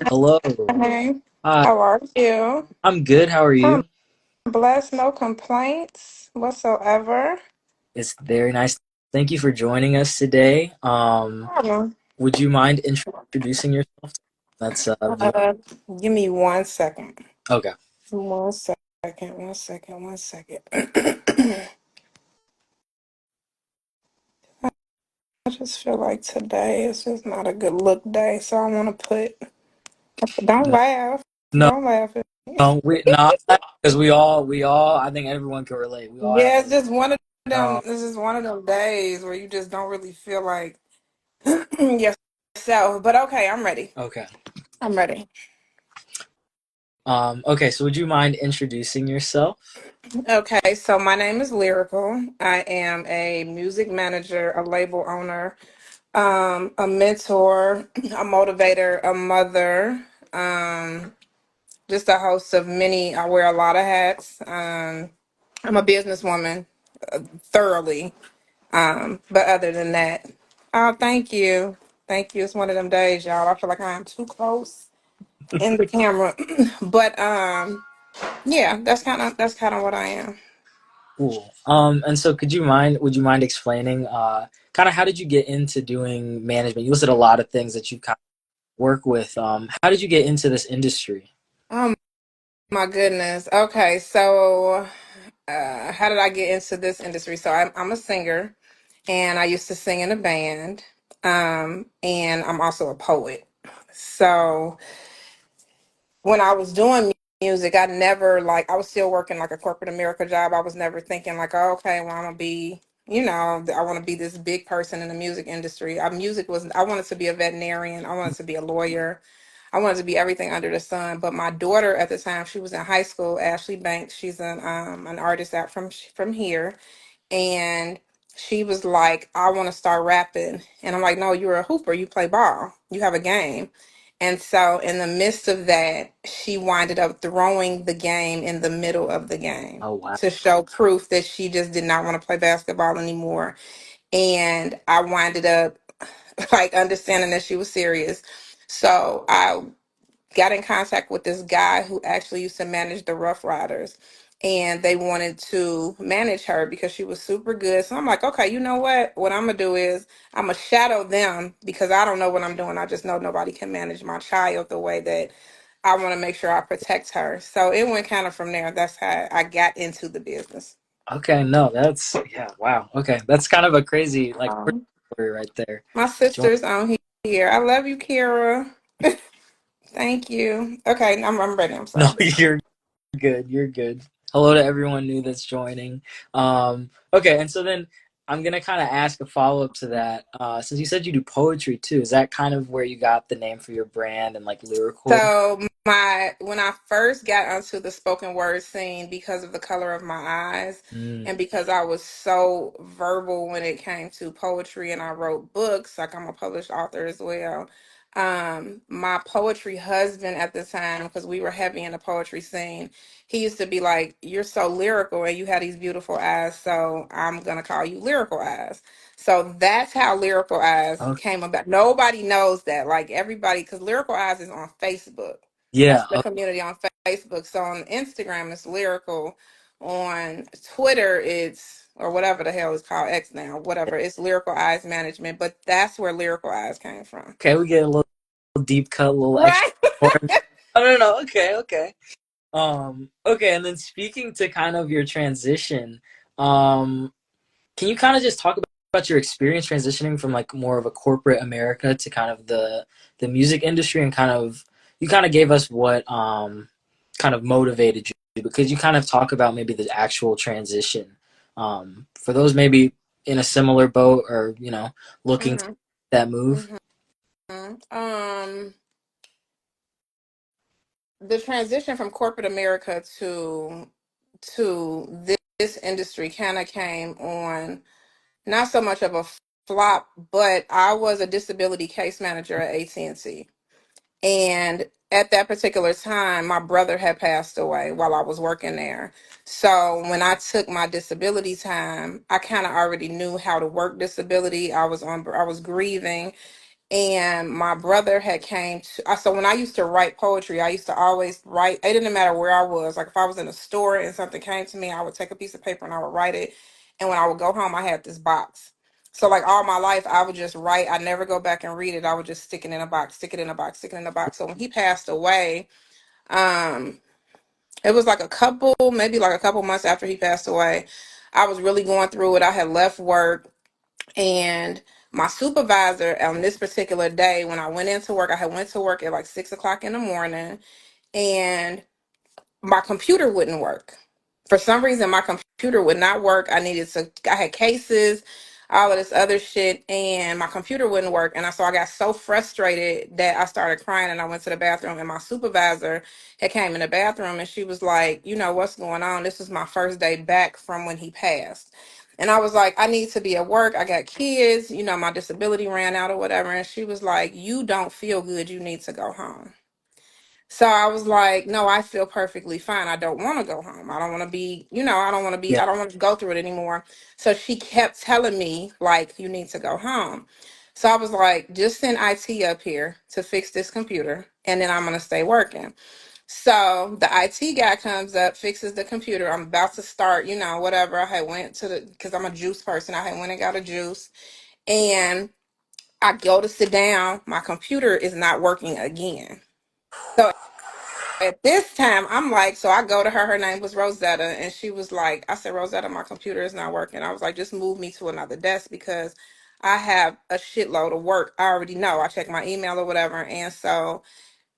Hello. Hey, Hi. how are you? I'm good. How are I'm you? blessed, no complaints whatsoever. It's very nice. Thank you for joining us today. Um, Would you mind introducing yourself? That's view. Uh, Give me 1 second. Okay. 1 second, 1 second, 1 second. I just feel like today is just not a good look day, so I want to don't No, laugh. no, Don't laugh at me. no, not because we all. I think everyone can relate. We all have Yeah, a it's just one of them. no. This is one of them days where you just don't really feel like yourself. But okay, I'm ready. Okay. I'm ready. Okay. So, would you mind introducing yourself? Okay, so my name is Lyrical. I am a music manager, a label owner, a mentor, a motivator, a mother, just a host of many. I wear a lot of hats. I'm a businesswoman, thoroughly. But other than that, oh, thank you. Thank you. It's one of them days, y'all. I feel like I am too close in the camera. But yeah, that's kind of what I am. Cool. And so would you mind explaining, kind of how did you get into doing management? You listed a lot of things that you kind of work with. How did you get into this industry? Oh my goodness. Okay, so how did I get into this industry? So I'm a singer, and I used to sing in a band, and I'm also a poet. So when I was doing music, I never like I was still working like a corporate America job. I was never thinking like, oh, okay, well, I'm gonna be, I want to be this big person in the music industry. Music was I wanted to be a veterinarian. I wanted to be a lawyer. I wanted to be everything under the sun. But my daughter at the time, she was in high school. Ashley Banks, she's an artist out from here, and she was like, I want to start rapping. And I'm like, no, you're a hooper. You play ball. You have a game. And so, in the midst of that, she winded up throwing the game in the middle of the game Oh wow. to show proof that she just did not want to play basketball anymore. And I winded up like understanding that she was serious. So I got in contact with this guy who actually used to manage the Rough Riders. And they wanted to manage her because she was super good. So I'm like, okay, you know what? What I'm gonna do is I'm gonna shadow them because I don't know what I'm doing. I just know nobody can manage my child the way that I want to make sure I protect her. So it went kind of from there. That's how I got into the business. Okay, no, that's yeah, wow. Okay, that's kind of a crazy like Um, story right there. my Do you sister's on here. I love you, Kira. Thank you. Okay, I'm ready. I'm No, sorry. you're good. You're good. Hello to everyone new that's joining. Okay, and so then I'm gonna kind of ask a follow up to that. Since you said you do poetry too, is that kind of where you got the name for your brand and like lyrical? So my when I first got onto the spoken word scene because of the color of my eyes Mm, and because I was so verbal when it came to poetry and I wrote books, like I'm a published author as well. My poetry husband at the time, because we were heavy in the poetry scene, he used to be like, "You're so lyrical and you have these beautiful eyes, so I'm gonna call you Lyrical Eyes." So that's how Lyrical Eyes okay. came about. Nobody knows that. Like everybody, because Lyrical Eyes is on Facebook. Yeah. That's the community on Facebook. So on Instagram, it's Lyrical. On Twitter, it's, or whatever the hell it's called, X now, whatever. It's Lyrical Eyes Management. But that's where Lyrical Eyes came from. Okay, we get a little deep cut, a little extra. Right. Orange. Oh no, no. Okay, okay. Okay, and then speaking to kind of your transition, um, can you kind of just talk about your experience transitioning from like more of a corporate America to kind of the music industry and kind of you kind of gave us what kind of motivated you because you kind of talk about maybe the actual transition. For those maybe in a similar boat or looking to hmm that move. hmm the transition from corporate America to this industry kind of came on not so much of a flop, but I was a disability case manager at AT&T. And at that particular time, my brother had passed away while I was working there. So when I took my disability time, I kind of already knew how to work disability. I was grieving and my brother had came to so when I used to write poetry, I used to always write. It didn't matter where I was. Like if I was in a store and something came to me, I would take a piece of paper and I would write it. And when I would go home, I had this box. So like all my life, I would just write. I never go back and read it. I would just stick it in a box, stick it in a box, stick it in a box. So when he passed away, um, it was like maybe like a couple months after he passed away. I was really going through it. I had left work, and my supervisor on this particular day, when I went into work, I had went to work at like 6 o'clock in the morning, and my computer wouldn't work. For some reason, my computer would not work. I had cases, all of this other shit, and my computer wouldn't work. And so I got so frustrated that I started crying, and I went to the bathroom, and my supervisor had came in the bathroom, and she was like, you know, what's going on? This was my first day back from when he passed. And I was like, I need to be at work. I got kids, you know, my disability ran out or whatever. And she was like, you don't feel good. You need to go home. So I was like, no, I feel perfectly fine. I don't want to go home. I don't want to be, you know, Yeah. I don't want to go through it anymore. So she kept telling me, like, you need to go home. So I was like, just send IT up here to fix this computer, and then I'm going to stay working. So the IT guy comes up, fixes the computer. I'm about to start, you know, whatever. I had went to because I'm a juice person. I had went and got a juice, and I go to sit down. My computer is not working again. So at this time, I'm like, so I go to her. Her name was Rosetta, and she was like, I said, Rosetta, my computer is not working. I was like, just move me to another desk because I have a shitload of work. I already know. I check my email or whatever. And so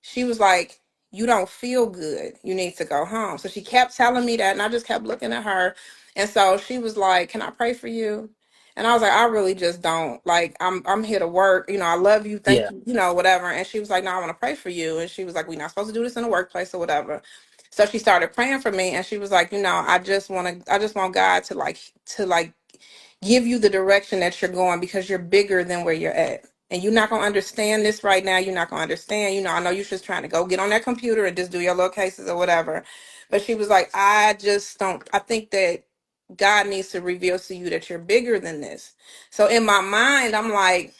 she was like, you don't feel good. You need to go home. So she kept telling me that, and I just kept looking at her. And so she was like, can I pray for you? And I was like, I really just don't. Like, I'm here to work. You know, I love you. Thank Yeah. you, you know, whatever. And she was like, no, I want to pray for you. And she was like, we're not supposed to do this in the workplace or whatever. So she started praying for me, and she was like, you know, I just want God to give you the direction that you're going because you're bigger than where you're at. And you're not gonna understand this right now. You're not gonna understand. You know, I know you're just trying to go get on that computer and just do your little cases or whatever. But she was like, I just don't. I think that God needs to reveal to you that you're bigger than this. So in my mind, I'm like,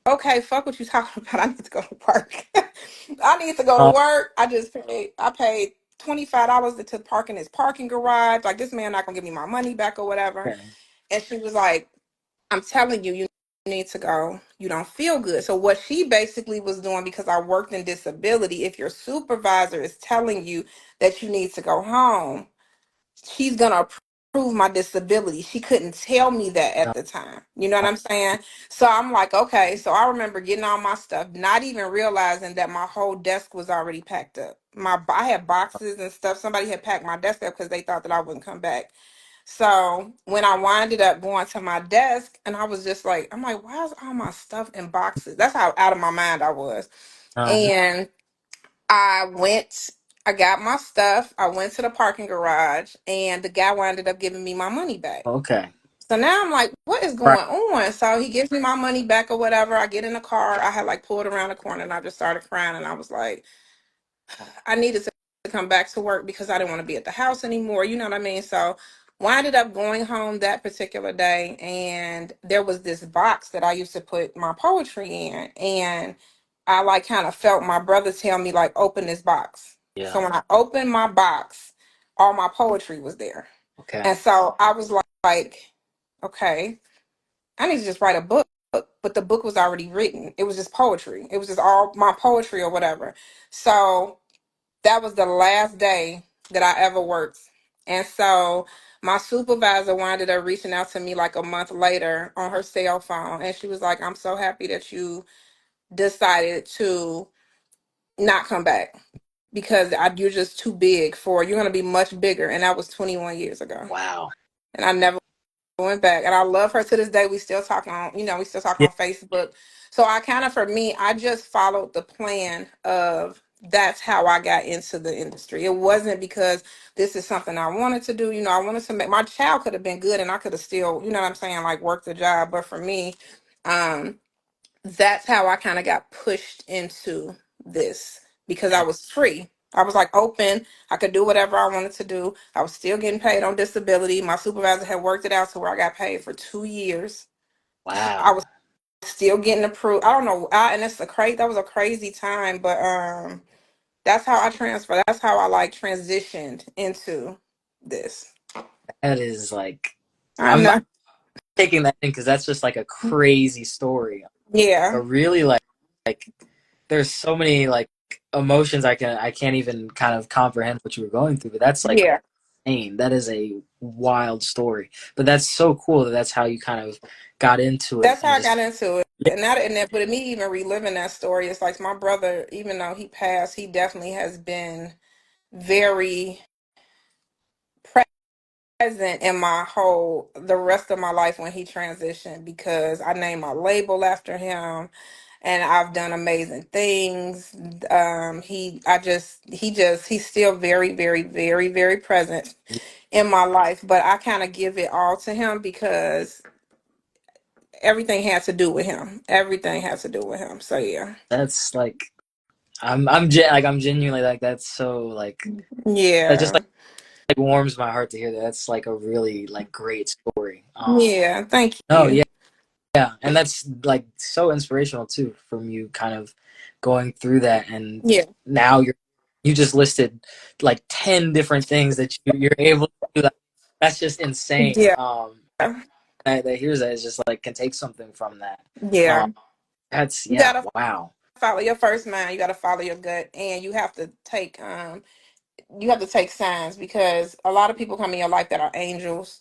okay, fuck what you talking about. I need to go to work. I need to go to Oh, work. I paid $25 to park in his parking garage. Like this man not gonna give me my money back or whatever. okay. And she was like, I'm telling you, you need to go. You don't feel good. So what she basically was doing, because I worked in disability, if your supervisor is telling you that you need to go home, she's gonna approve my disability. She couldn't tell me that at No. the time. You know what I'm saying? So I'm like, okay. So I remember getting all my stuff, not even realizing that my whole desk was already packed up. I had boxes and stuff. Somebody had packed my desk up because they thought that I wouldn't come back. So when I winded up going to my desk, and I was just like, I'm like, why is all my stuff in boxes? That's how out of my mind I was. Um, And I went, I got my stuff. I went to the parking garage, and the guy winded up giving me my money back. okay. So now I'm like, what is Right. going on? So he gives me my money back or whatever. I get in the car. I had like pulled around the corner, and I just started crying. And I was like, I needed to come back to work because I didn't want to be at the house anymore. You know what I mean? So winded up going home that particular day, and there was this box that I used to put my poetry in, and I like kind of felt my brother tell me like open this box. Yeah. So when I opened my box, all my poetry was there. Okay. And so I was like, okay, I need to just write a book. But the book was already written. It was just poetry. It was just all my poetry or whatever. So that was the last day that I ever worked. And so my supervisor winded up reaching out to me like a month later on her cell phone. And she was like, I'm so happy that you decided to not come back because you're just too big you're going to be much bigger. And that was 21 years ago. Wow. And I never went back, and I love her to this day. We still talk on, we still talk Yeah. on Facebook. So I kind of, for me, I just followed the plan of that's how I got into the industry. It wasn't because this is something I wanted to do. I wanted to make my child could have been good, and I could have still, you know what I'm saying, like worked the job. But for me, um, that's how I kind of got pushed into this because I Okay. was free. I was like open. I could do whatever I wanted to do. I was still getting paid on disability. My supervisor had worked it out to where I got paid for 2 years. I Wow. was still getting approved. I don't know. And it's a crazy. That was a crazy time, but that's how I transfer. That's how I like transitioned into this. That is like, I I'm know. taking that in because that's just like a crazy story. A Yeah. really like there's so many like emotions I can't even kind of comprehend what you were going through, but that's like Yeah. insane. That is a wild story. But that's so cool that that's how you kind of got into it That's how and I just got into it. yeah, But me even reliving that story, it's like my brother, even though he passed, he definitely has been very present in the rest of my life when he transitioned, because I named my label after him and I've done amazing things. He's still very, very, very, very present in my life, but I kind of give it all to him because everything had to do with him. Everything has to do with him. So yeah. that's like I'm genuinely like that's so like that just Yeah. like warms my heart to hear that. That's like a really like great story. Yeah. Thank No, you. yeah, yeah, and that's like so inspirational too from you kind of going through that, and Yeah. now you just listed like 10 different things that you're able to do. That's just insane. Yeah. That hears that is just like can take something from that. Um, Yeah. that's You yeah, gotta wow. follow your first mind. You gotta follow your gut, and you have to take signs, because a lot of people come in your life that are angels.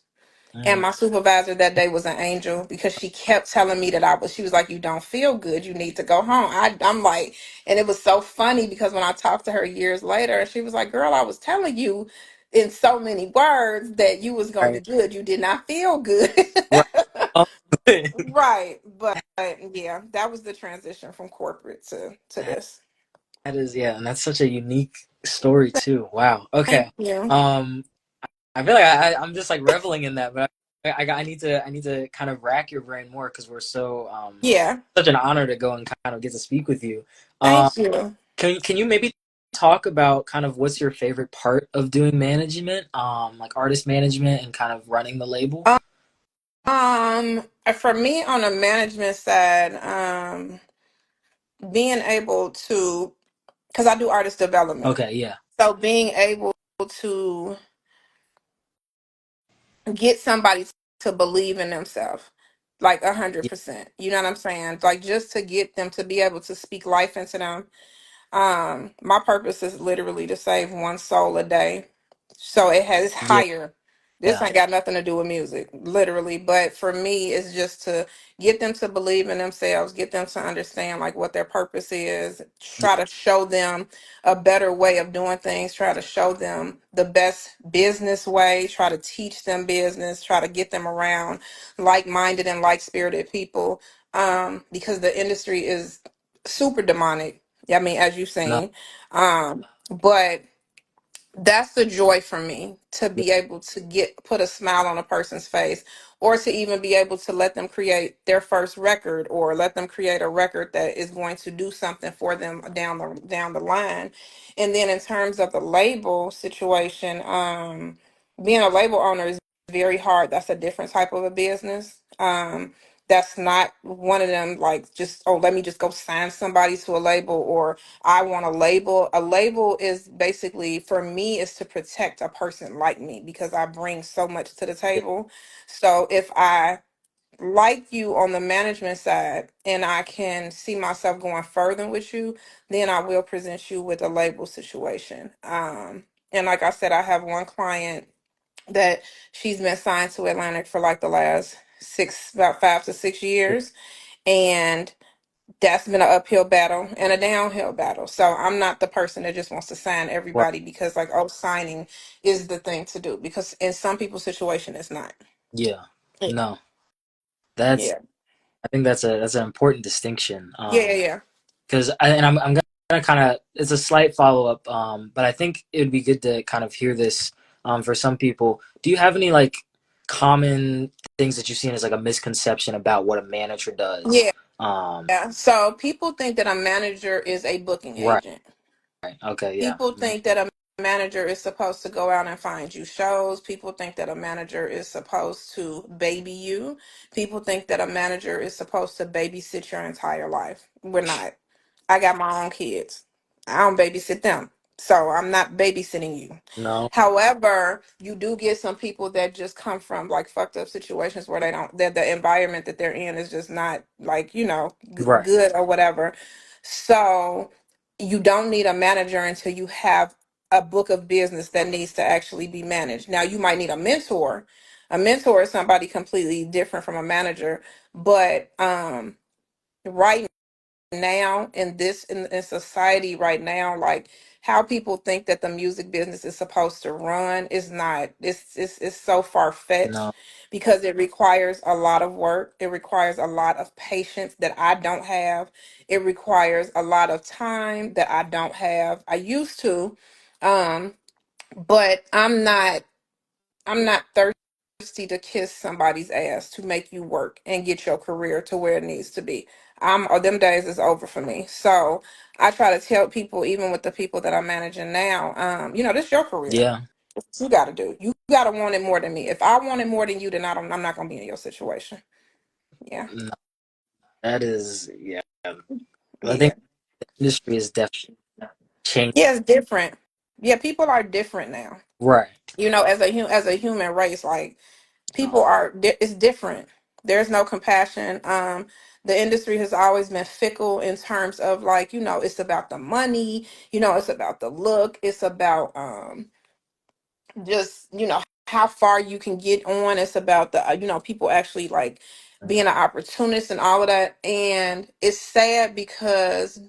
And Mm, my supervisor that day was an angel, because she kept telling me that she was like, you don't feel good. You need to go home. I'm like, and it was so funny because when I talked to her years later, she was like, girl, I was telling you in so many words that you was going to right, be good. You did not feel good. right. Oh, Right. But yeah, that was the transition from corporate to that this. is yeah, and that's such a unique story too. Wow. Thank Okay. you. Um, I feel like I'm just like reveling in that, but I need to kind of rack your brain more because we're so Yeah. such an honor to go and kind of get to speak with you. Um, Thank you. can you maybe talk about kind of what's your favorite part of doing management, like artist management and kind of running the label? For me on the management side, being able to, because I do artist development, Okay, yeah, so being able to get somebody to believe in themselves, like 100%. You know what I'm saying? Like, just to get them to be able to speak life into them. My purpose is literally to save one soul a day. So it has yeah, higher. This yeah, ain't got nothing to do with music, literally. But for me, it's just to get them to believe in themselves, get them to understand like what their purpose is, yeah, try to show them a better way of doing things, try to show them the best business way, try to teach them business, try to get them around like-minded and like-spirited people. Because the industry is super demonic. I mean, as you've no, seen. But that's the joy for me, to yeah, be able to put a smile on a person's face, or to even be able to let them create their first record, or let them create a record that is going to do something for them down the line. And then in terms of the label situation, being a label owner is very hard. That's a different type of a business. That's not one of them like, just, oh, let me just go sign somebody to a label, or I want a label. A label is basically, for me, is to protect a person like me, because I bring so much to the yeah, table. So if I like you on the management side and I can see myself going further with you, then I will present you with a label situation. And like I said, I have one client that she's been signed to Atlantic for like the last about 5 to 6 years. And that's been an uphill battle and a downhill battle. So I'm not the person that just wants to sign right, everybody because, like, oh, signing is the thing to do. Because in some people's situation, it's not. yeah. Yeah, No, that's yeah, I think that's an important distinction. yeah, yeah. Because I'm gonna kind of it's a slight follow up, but I think it would be good to kind of hear this for some people. Do you have any like common things that you've seen as like a misconception about what a manager does? Yeah. Um, Yeah. So people think that a manager is a booking right. agent. Okay. Yeah. People Mhm. think that a manager is supposed to go out and find you shows. People think that a manager is supposed to baby you. People think that a manager is supposed to babysit your entire life. We're not. I got my own kids. I don't babysit them. So I'm not babysitting you. No. However, you do get some people that just come from like fucked up situations where they don't, that the environment that they're in is just not like, Right. good or whatever. So you don't need a manager until you have a book of business that needs to actually be managed. Now you might need a mentor. A mentor is somebody completely different from a manager, but right now in society right now, like how people think that the music business is supposed to run is not. It's so far-fetched No. because it requires a lot of work. It requires a lot of patience that I don't have. It requires a lot of time that I don't have. I used to, um but I'm not thirsty to kiss somebody's ass to make you work and get your career to where it needs to be. Them days is over for me. So I try to tell people, even with the people that I'm managing now, this is your career. Yeah. What you got to do. You got to want it more than me. If I want it more than you, then I'm not gonna be in your situation. Yeah, No. That is, yeah. I think yeah, the industry is definitely changing. yeah. It's different. Yeah, people are different now. Right. As a human race, like people it's different. There's no compassion. The industry has always been fickle in terms of like, it's about the money, it's about the look, it's about just, how far you can get on. It's about the people actually like being an opportunist and all of that. And it's sad because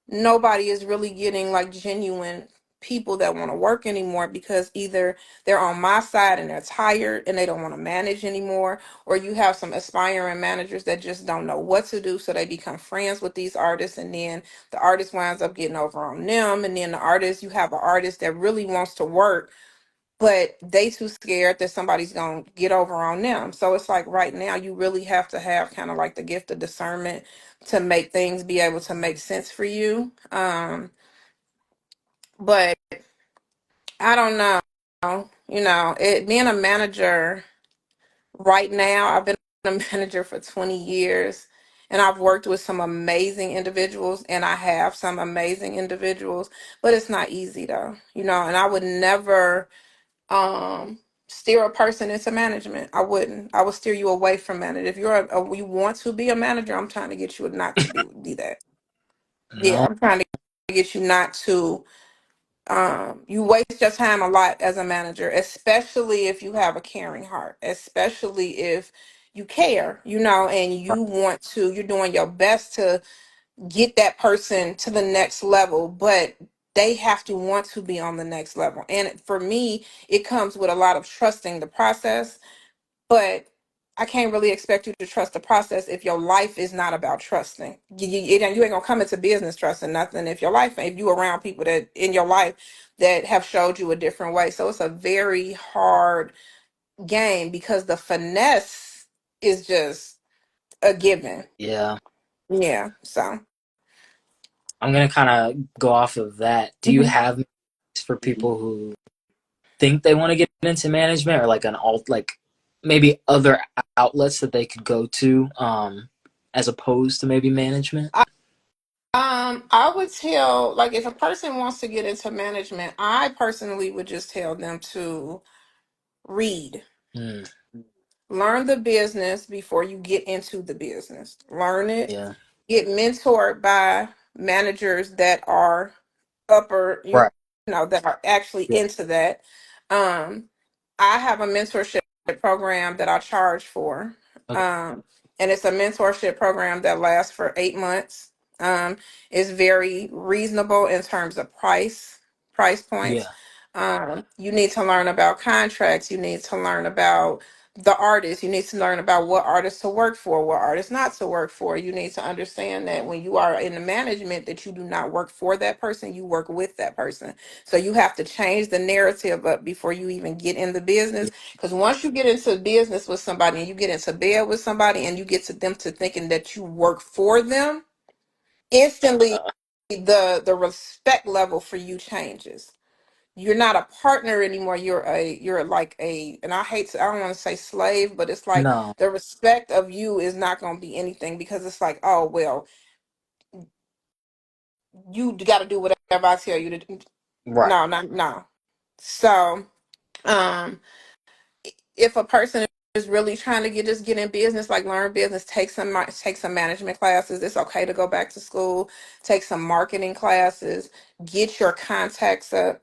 nobody is really getting like genuine people that want to work anymore, because either they're on my side and they're tired and they don't want to manage anymore, or you have some aspiring managers that just don't know what to do, so they become friends with these artists, and then the artist winds up getting over on them, and then you have an artist that really wants to work, but they too scared that somebody's gonna get over on them. So it's like right now you really have to have kind of like the gift of discernment to make things be able to make sense for you. But I don't know. Being a manager right now, I've been a manager for 20 years, and I've worked with some amazing individuals, and I have some amazing individuals, but it's not easy though, and I would never steer a person into management. I wouldn't. I would steer you away from management. If you want to be a manager, I'm trying to get you not to be that. Yeah, No. I'm trying to get you not to. You waste your time a lot as a manager, especially if you have a caring heart, especially if you care, and you want to. You're doing your best to get that person to the next level, but they have to want to be on the next level. And for me, it comes with a lot of trusting the process, but I can't really expect you to trust the process if your life is not about trusting. You ain't gonna come into business trusting nothing if you around people that in your life that have showed you a different way. So it's a very hard game because the finesse is just a given. Yeah. Yeah. So. I'm gonna kind of go off of that. Do you Mhm. have for people who think they want to get into management, or like an alt, like maybe other outlets that they could go to, as opposed to maybe management? I would tell, like, if a person wants to get into management, I personally would just tell them to read. Hmm. Learn the business before you get into the business. Learn it. Yeah. Get mentored by managers that are upper, Right. that are actually Yeah. into that. Um, I have a mentorship program that I charge for. Okay. Um, and it's a mentorship program that lasts for 8 months. It's very reasonable in terms of price points. Yeah. You need to learn about contracts. You need to learn about the artist. You need to learn about what artists to work for, what artists not to work for. You need to understand that when you are in the management, that you do not work for that person, you work with that person. So you have to change the narrative up before you even get in the business. Yeah. Because once you get into business with somebody and you get into bed with somebody and you get to them to thinking that you work for them, instantly the respect level for you changes. you're not a partner anymore. You're like a, and I don't want to say slave, but it's like No. the respect of you is not going to be anything, because it's like, oh well, you got to do whatever I tell you to do. Right. No, not no. So, um, if a person is really trying to get in business, like learn business, take some management classes. It's okay to go back to school, take some marketing classes, get your contacts up,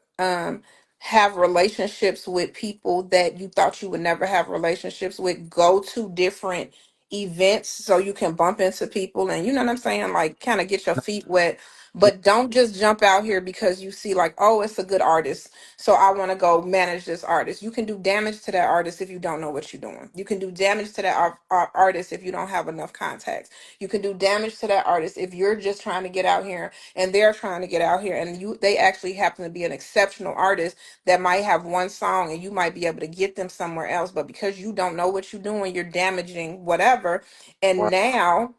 have relationships with people that you thought you would never have relationships with. Go to different events so you can bump into people, and you know what I'm saying, like kind of get your feet wet. But don't just jump out here because you see like, oh, it's a good artist, so I want to go manage this artist. You can do damage to that artist if you don't know what you're doing. You can do damage to that artist if you don't have enough contacts. You can do damage to that artist if you're just trying to get out here and they're trying to get out here, and they actually happen to be an exceptional artist that might have one song and you might be able to get them somewhere else, but because you don't know what you're doing, you're damaging whatever. And Right. now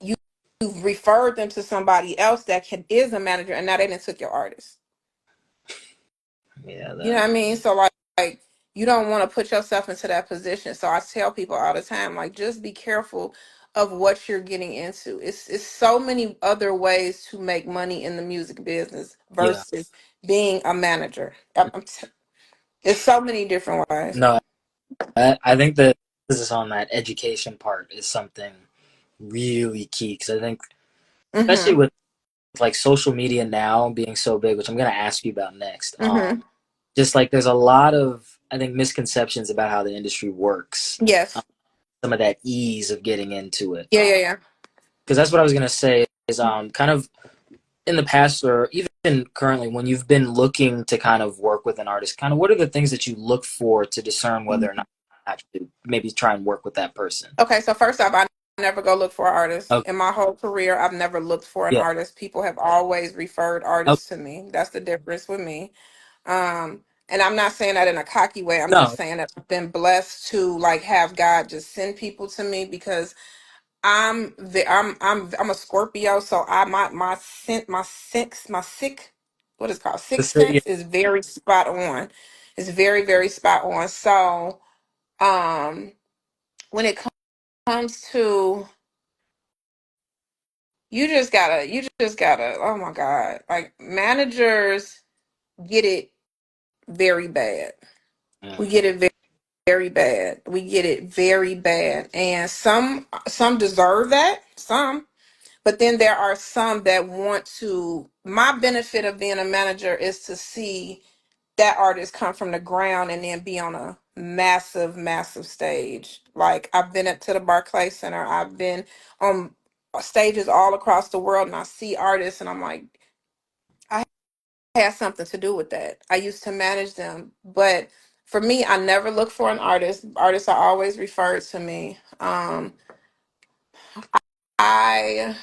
you, you've referred them to somebody else that is a manager, and now they didn't took your artist. Yeah. You know what I mean? So like you don't want to put yourself into that position. So I tell people all the time, like, just be careful of what you're getting into. It's so many other ways to make money in the music business Yeah. versus being a manager. It's so many different ways. No, I think that this is on that education part is something really key because I think, especially Mhm. with like social media now being so big, which I'm going to ask you about next. Mhm. Just like there's a lot of I think misconceptions about how the industry works. Yes. Some of that ease of getting into it. Yeah. Yeah. Yeah. Because that's what I was going to say is kind of in the past or even currently when you've been looking to kind of work with an artist, kind of what are the things that you look for to discern whether or not actually maybe try and work with that person? Okay. So first off, I never go look for an artist. Okay. In my whole career, I've never looked for an Yeah. artist. People have always referred Okay. artists to me. That's the difference with me. And I'm not saying that in a cocky way. I'm just No. saying that I've been blessed to like have God just send people to me, because I'm a Scorpio, so my sick what is it called, The sixth city. sense is very spot on. It's very very spot on. So um when it comes to, you just gotta, oh my God, like managers get it very bad. We Mm, get it very bad. We get it very bad. And some deserve that, some, but then there are some that want to, my benefit of being a manager is to see that artist come from the ground and then be on a massive, massive stage. Like I've been to the Barclay Center, I've been on stages all across the world, and I see artists and I'm like, I had something to do with that. I used to manage them, but for me, I never look for an artist. Artists are always referred to me. I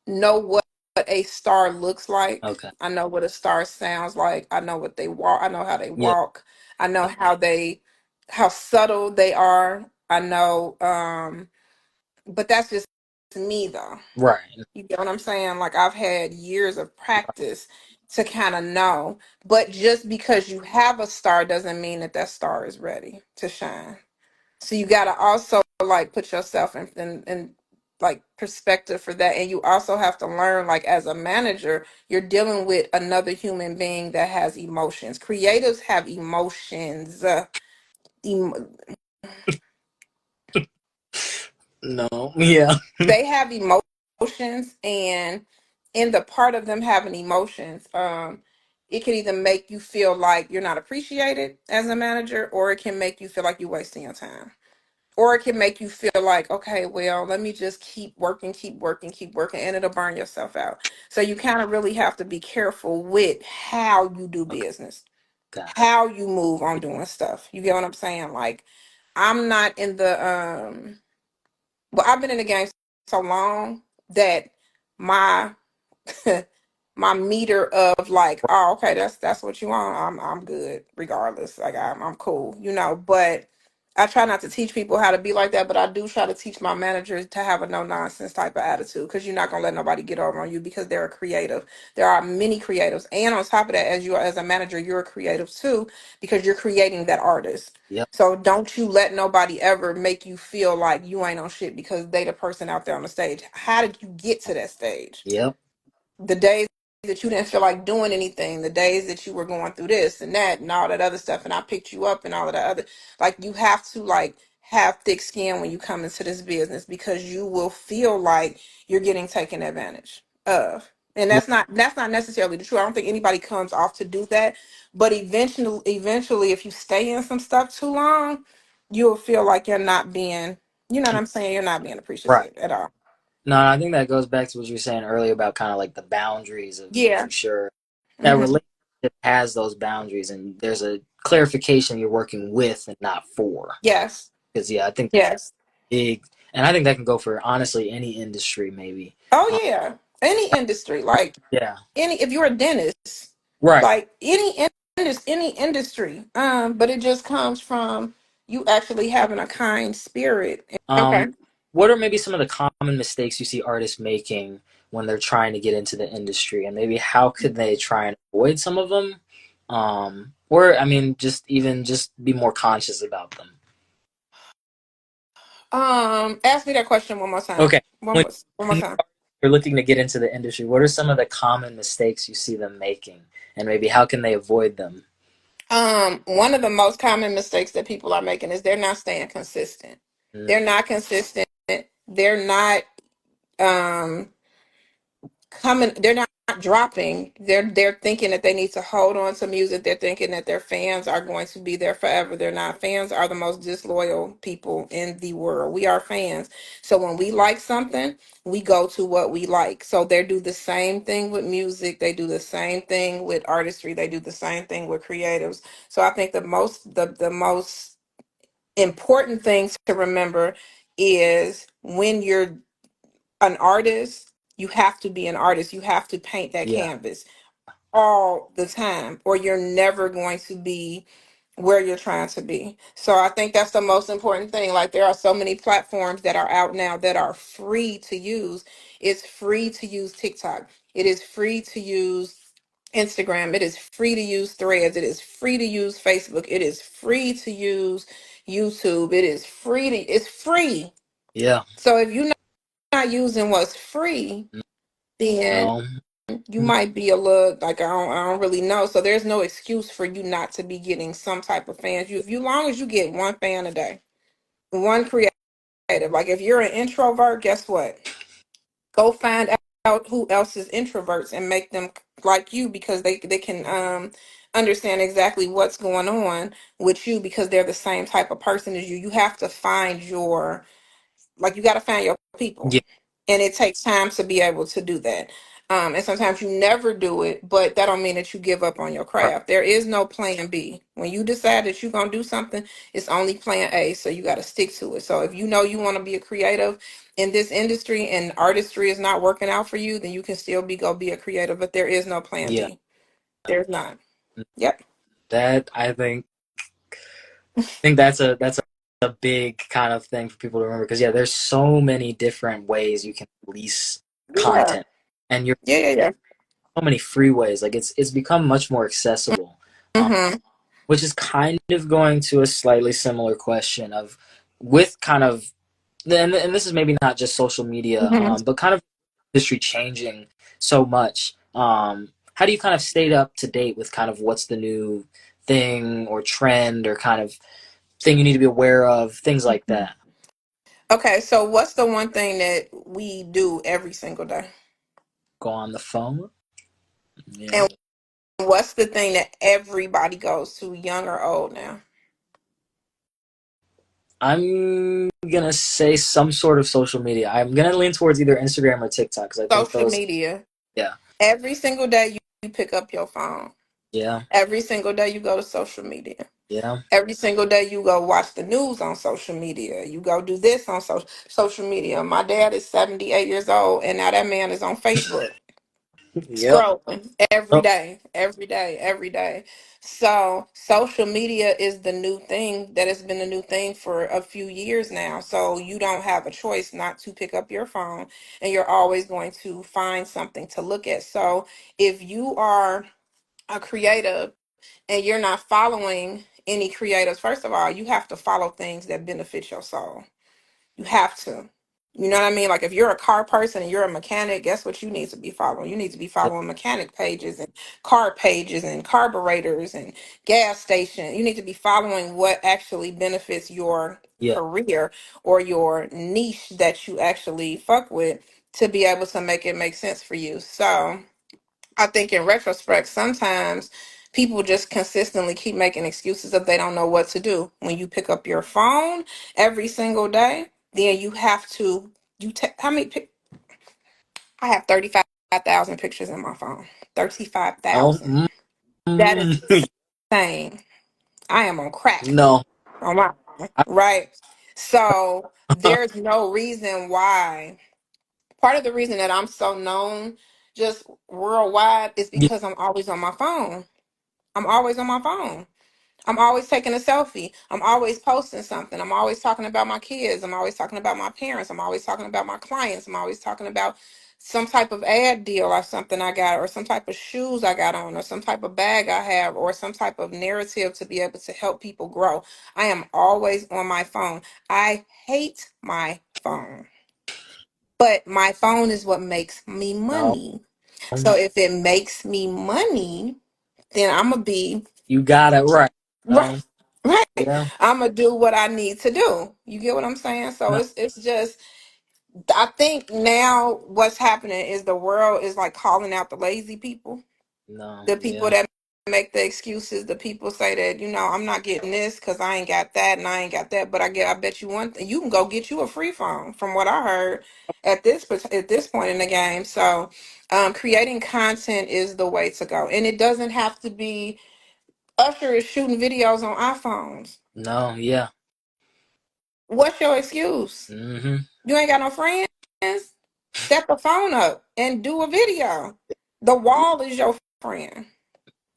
know what a star looks like. okay. I know what a star sounds like. I know what they walk. I know how they Yeah. walk. I know how subtle they are. I know, but that's just me though. Right. You get what I'm saying? Like I've had years of practice to kind of know. But just because you have a star doesn't mean that that star is ready to shine. So you got to also like put yourself in like perspective for that. And you also have to learn, like as a manager, you're dealing with another human being that has emotions. Creatives have emotions. Em- No. Yeah. they have emotions, and in the part of them having emotions, it can either make you feel like you're not appreciated as a manager, or it can make you feel like you're wasting your time. Or it can make you feel like, okay, well, let me just keep working, keep working, keep working, and it'll burn yourself out. So you kind of really have to be careful with how you do Okay. business, Got it. how you move on doing stuff. You get what I'm saying? Like, I'm not in the well, I've been in the game so long that my my meter of like, oh, okay, that's what you want. I'm good regardless. Like I'm cool, you know, but I try not to teach people how to be like that, but I do try to teach my managers to have a no nonsense type of attitude because you're not gonna let nobody get over on you because they're a creative. There are many creatives, and on top of that, as you are as a manager, you're a creative too because you're creating that artist. Yep. So don't you let nobody ever make you feel like you ain't on shit because they the person out there on the stage. How did you get to that stage? Yep. The days that you didn't feel like doing anything, the days that you were going through this and that and all that other stuff, and I picked you up and all of that other, like you have to like have thick skin when you come into this business because you will feel like you're getting taken advantage of. And that's not necessarily the truth. I don't think anybody comes off to do that, but eventually if you stay in some stuff too long, you'll feel like you're not being, you know what I'm saying? You're not being Right. appreciative at all. No, I think that goes back to what you were saying earlier about kind of like the boundaries of Yeah. making sure that Hmm. relationship has those boundaries and there's a clarification you're working with and not for. Yes. Because yeah, I think Yes. big, and I think that can go for honestly any industry maybe. Um, Oh yeah, any industry, like yeah. any if you're a dentist, Right. like any industry. But it just comes from you actually having a kind spirit. Okay. Um, what are maybe some of the common mistakes you see artists making when they're trying to get into the industry, and maybe how could they try and avoid some of them? Or I mean, just even just be more conscious about them. Ask me that question one more time. Okay, when, One more when time. you're looking to get into the industry, what are some of the common mistakes you see them making, and maybe how can they avoid them? One of the most common mistakes that people are making is they're not staying consistent. Mm, They're not consistent. They're not um coming, they're not dropping, they're thinking that they need to hold on to music, they're thinking that their fans are going to be there forever. They're not. Fans are the most disloyal people in the world. We are fans, so when we like something, we go to what we like. So they do the same thing with music, they do the same thing with artistry, they do the same thing with creatives. So I think the most important things to remember is when you're an artist, you have to be an artist. You have to paint that yeah, canvas all the time, or you're never going to be where you're trying to be. So I think that's the most important thing. Like there are so many platforms that are out now that are free to use. It's free to use TikTok. It is free to use Instagram. It is free to use Threads. It is free to use Facebook. It is free to use YouTube. It's free. yeah, So if you're not using what's free, then no, you might be a little like I don't really know. So there's no excuse for you not to be getting some type of fans. If you long as you get one fan a day, one creative. Like if you're an introvert, guess what? Go find out who else is introverts and make them like you because they can understand exactly what's going on with you because they're the same type of person as you. You have to find your, like you got to find your people, yeah, and it takes time to be able to do that. And sometimes you never do it, but that don't mean that you give up on your right, craft. There is no plan B. When you decide that you're gonna do something, it's only plan A. So you got to stick to it. So if you know you want to be a creative in this industry and artistry is not working out for you, then you can still go be a creative. But there is no plan yeah. B. There's not. Yep. That I think that's a big kind of thing for people to remember because yeah, there's so many different ways you can release Yeah. content, and you're Yeah. Yeah. Yeah. so many free ways. Like it's become much more accessible, Mm-hmm. which is kind of going to a slightly similar question of with kind of and this is maybe not just social media, Mm-hmm. but kind of industry changing so much. How do you kind of stay up to date with kind of what's the new thing or trend or kind of thing you need to be aware of, things like that? Okay. So what's the one thing that we do every single day? Go on the phone. Yeah. And what's the thing that everybody goes to, young or old now? I'm gonna say some sort of social media. I'm gonna lean towards either Instagram or TikTok because I think Social those. media. Yeah, Every single day you pick up your phone. yeah, Every single day you go to social media. yeah, Every single day you go watch the news on social media. You go do this on social media. My dad is 78 years old and now that man is on Facebook. Yep. Scrolling every Oh, day, every day, every day. So social media is the new thing that has been the new thing for a few years now. So you don't have a choice not to pick up your phone, and you're always going to find something to look at. So if you are a creative and you're not following any creators, first of all, you have to follow things that benefit your soul. You have to. You know what I mean? Like if you're a car person and you're a mechanic, guess what you need to be following? You need to be yep. following mechanic pages and car pages and carburetors and gas station. You need to be following what actually benefits your Yeah. career or your niche that you actually fuck with to be able to make it make sense for you. So I think in retrospect, sometimes people just consistently keep making excuses if they don't know what to do. When you pick up your phone every single day, then you have to you take how many I have 35,000 pictures in my phone. Oh, 35,000. That is insane. I am on crack no. on my phone, I, right? So there's no reason why. Part of the reason that I'm so known just worldwide is yeah. because I'm always on my phone. I'm always on my phone. I'm always taking a selfie. I'm always posting something. I'm always talking about my kids. I'm always talking about my parents. I'm always talking about my clients. I'm always talking about some type of ad deal or something I got, or some type of shoes I got on, or some type of bag I have, or some type of narrative to be able to help people grow. I am always on my phone. I hate my phone, but my phone is what makes me No. money. So if it makes me money, then I'm gonna be You got it right. right. Right. Yeah. I'm gonna do what I need to do. You get what I'm saying? So No. it's just I think now what's happening is the world is like calling out the lazy people, No. the people Yeah. that make the excuses, the people say that, I'm not getting this because I ain't got that and I ain't got that. But I bet you one thing, you can go get you a free phone from what I heard at this point in the game. So creating content is the way to go. And it doesn't have to be Usher is shooting videos on iPhones. No. Yeah. What's your excuse? Mm-hmm. You ain't got no friends? Step the phone up and do a video. The wall is your friend.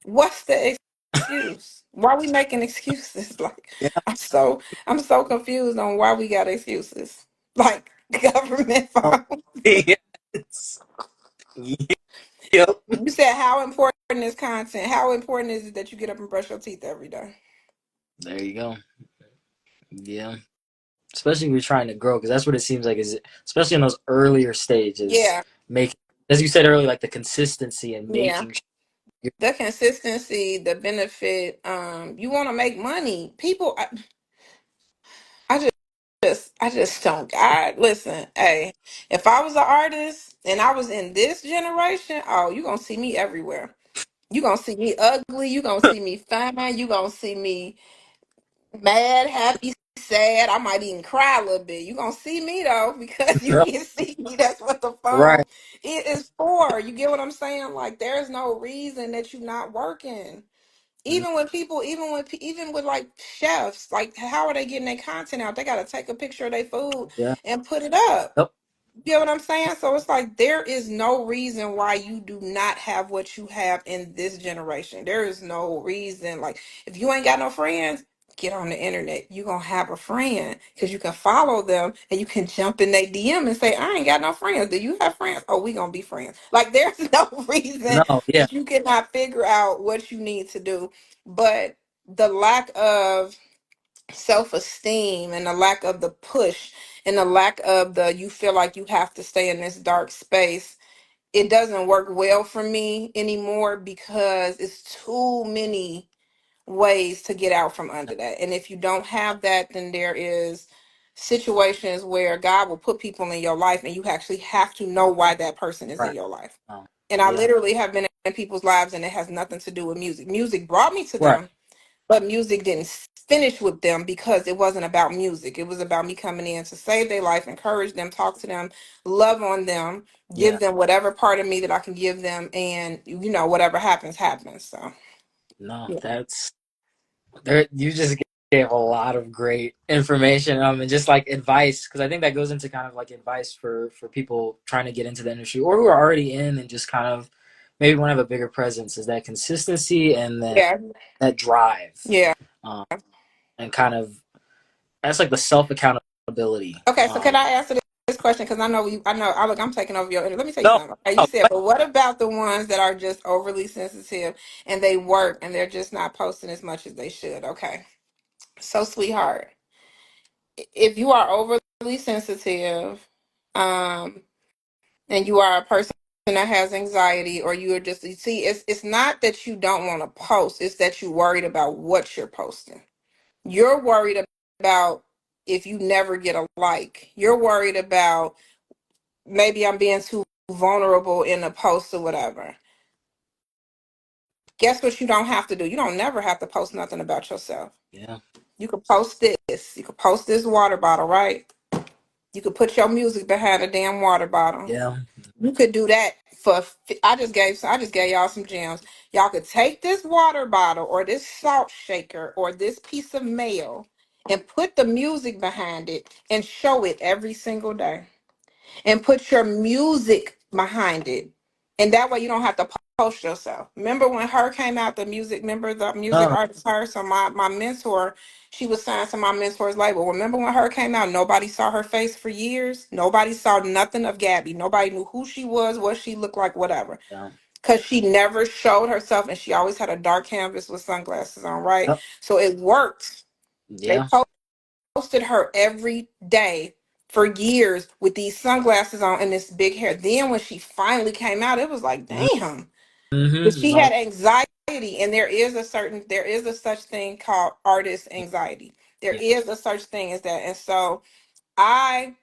What's the excuse? Why we making excuses? Like Yeah. I'm so confused on why we got excuses. Like government No. phone. Yes. Yep. You said how important is content? How important is it that you get up and brush your teeth every day? There you go. Yeah. Especially if you're trying to grow, because that's what it seems like. Is especially in those earlier stages, Yeah, make as you said earlier, like the consistency and yeah. making sure. The consistency, the benefit. You want to make money. People, I I just don't. I listen. Hey, if I was an artist and I was in this generation, oh, you gonna see me everywhere. You gonna see me ugly. You gonna see me fine. You gonna see me mad, happy, sad. I might even cry a little bit. You gonna see me though because you Yep. can see me. That's what the phone Right. it is for. You get what I'm saying? Like, there's no reason that you're not working. Mm, Even with like chefs, like how are they getting their content out? They got to take a picture of their food yeah. and put it up. Yep. You know what I'm saying? So it's like there is no reason why you do not have what you have in this generation. There is no reason. Like if you ain't got no friends, get on the internet. You gonna have a friend because you can follow them and you can jump in their DM and say, "I ain't got no friends. Do you have friends? Oh, we gonna be friends." Like there's no reason No. Yeah. that you cannot figure out what you need to do, but the lack of self-esteem and the lack of the push and the lack of the you feel like you have to stay in this dark space, it doesn't work well for me anymore because it's too many ways to get out from under that. And if you don't have that, then there is situations where God will put people in your life and you actually have to know why that person is in Right. your life. Oh, And I yeah. literally have been in people's lives and it has nothing to do with music. Music brought me to Right. them, but music didn't finish with them because it wasn't about music. It was about me coming in to save their life, encourage them, talk to them, love on them, Yeah. give them whatever part of me that I can give them, and whatever happens, happens. So No. yeah, That's there. You just gave a lot of great information. And just like advice, because I think that goes into kind of like advice for people trying to get into the industry or who are already in and just kind of maybe want to have a bigger presence is that consistency and Yeah. that drive, Yeah. um, and kind of that's like the self accountability. Okay, so can I answer this question? Because I look, I'm taking over your. Let me tell you No, something. Okay, you no, said, but what about the ones that are just overly sensitive and they work and they're just not posting as much as they should? Okay, so sweetheart, if you are overly sensitive, um, and you are a person that has anxiety, or you are just you see, it's not that you don't want to post; it's that you're worried about what you're posting. You're worried about if you never get a like. You're worried about maybe I'm being too vulnerable in a post or whatever. Guess what you don't have to do? You don't never have to post nothing about yourself. yeah, You could post this. You could post this water bottle, right? You could put your music behind a damn water bottle. yeah, You could do that for I just gave y'all some gems. Y'all could take this water bottle or this salt shaker or this piece of mail and put the music behind it and show it every single day. And put your music behind it. And that way you don't have to post yourself. Remember when her came out, remember the music no, artist her? So my mentor, she was signed to my mentor's label. Remember when her came out, nobody saw her face for years? Nobody saw nothing of Gabby. Nobody knew who she was, what she looked like, whatever. yeah, Because she never showed herself and she always had a dark canvas with sunglasses on, right? yep, So it worked. They yeah, posted her every day for years with these sunglasses on and this big hair. Then when she finally came out, it was like, damn. But mm-hmm, she no, had anxiety, and there is a such thing called artist anxiety. There yeah, is a such thing as that. And so I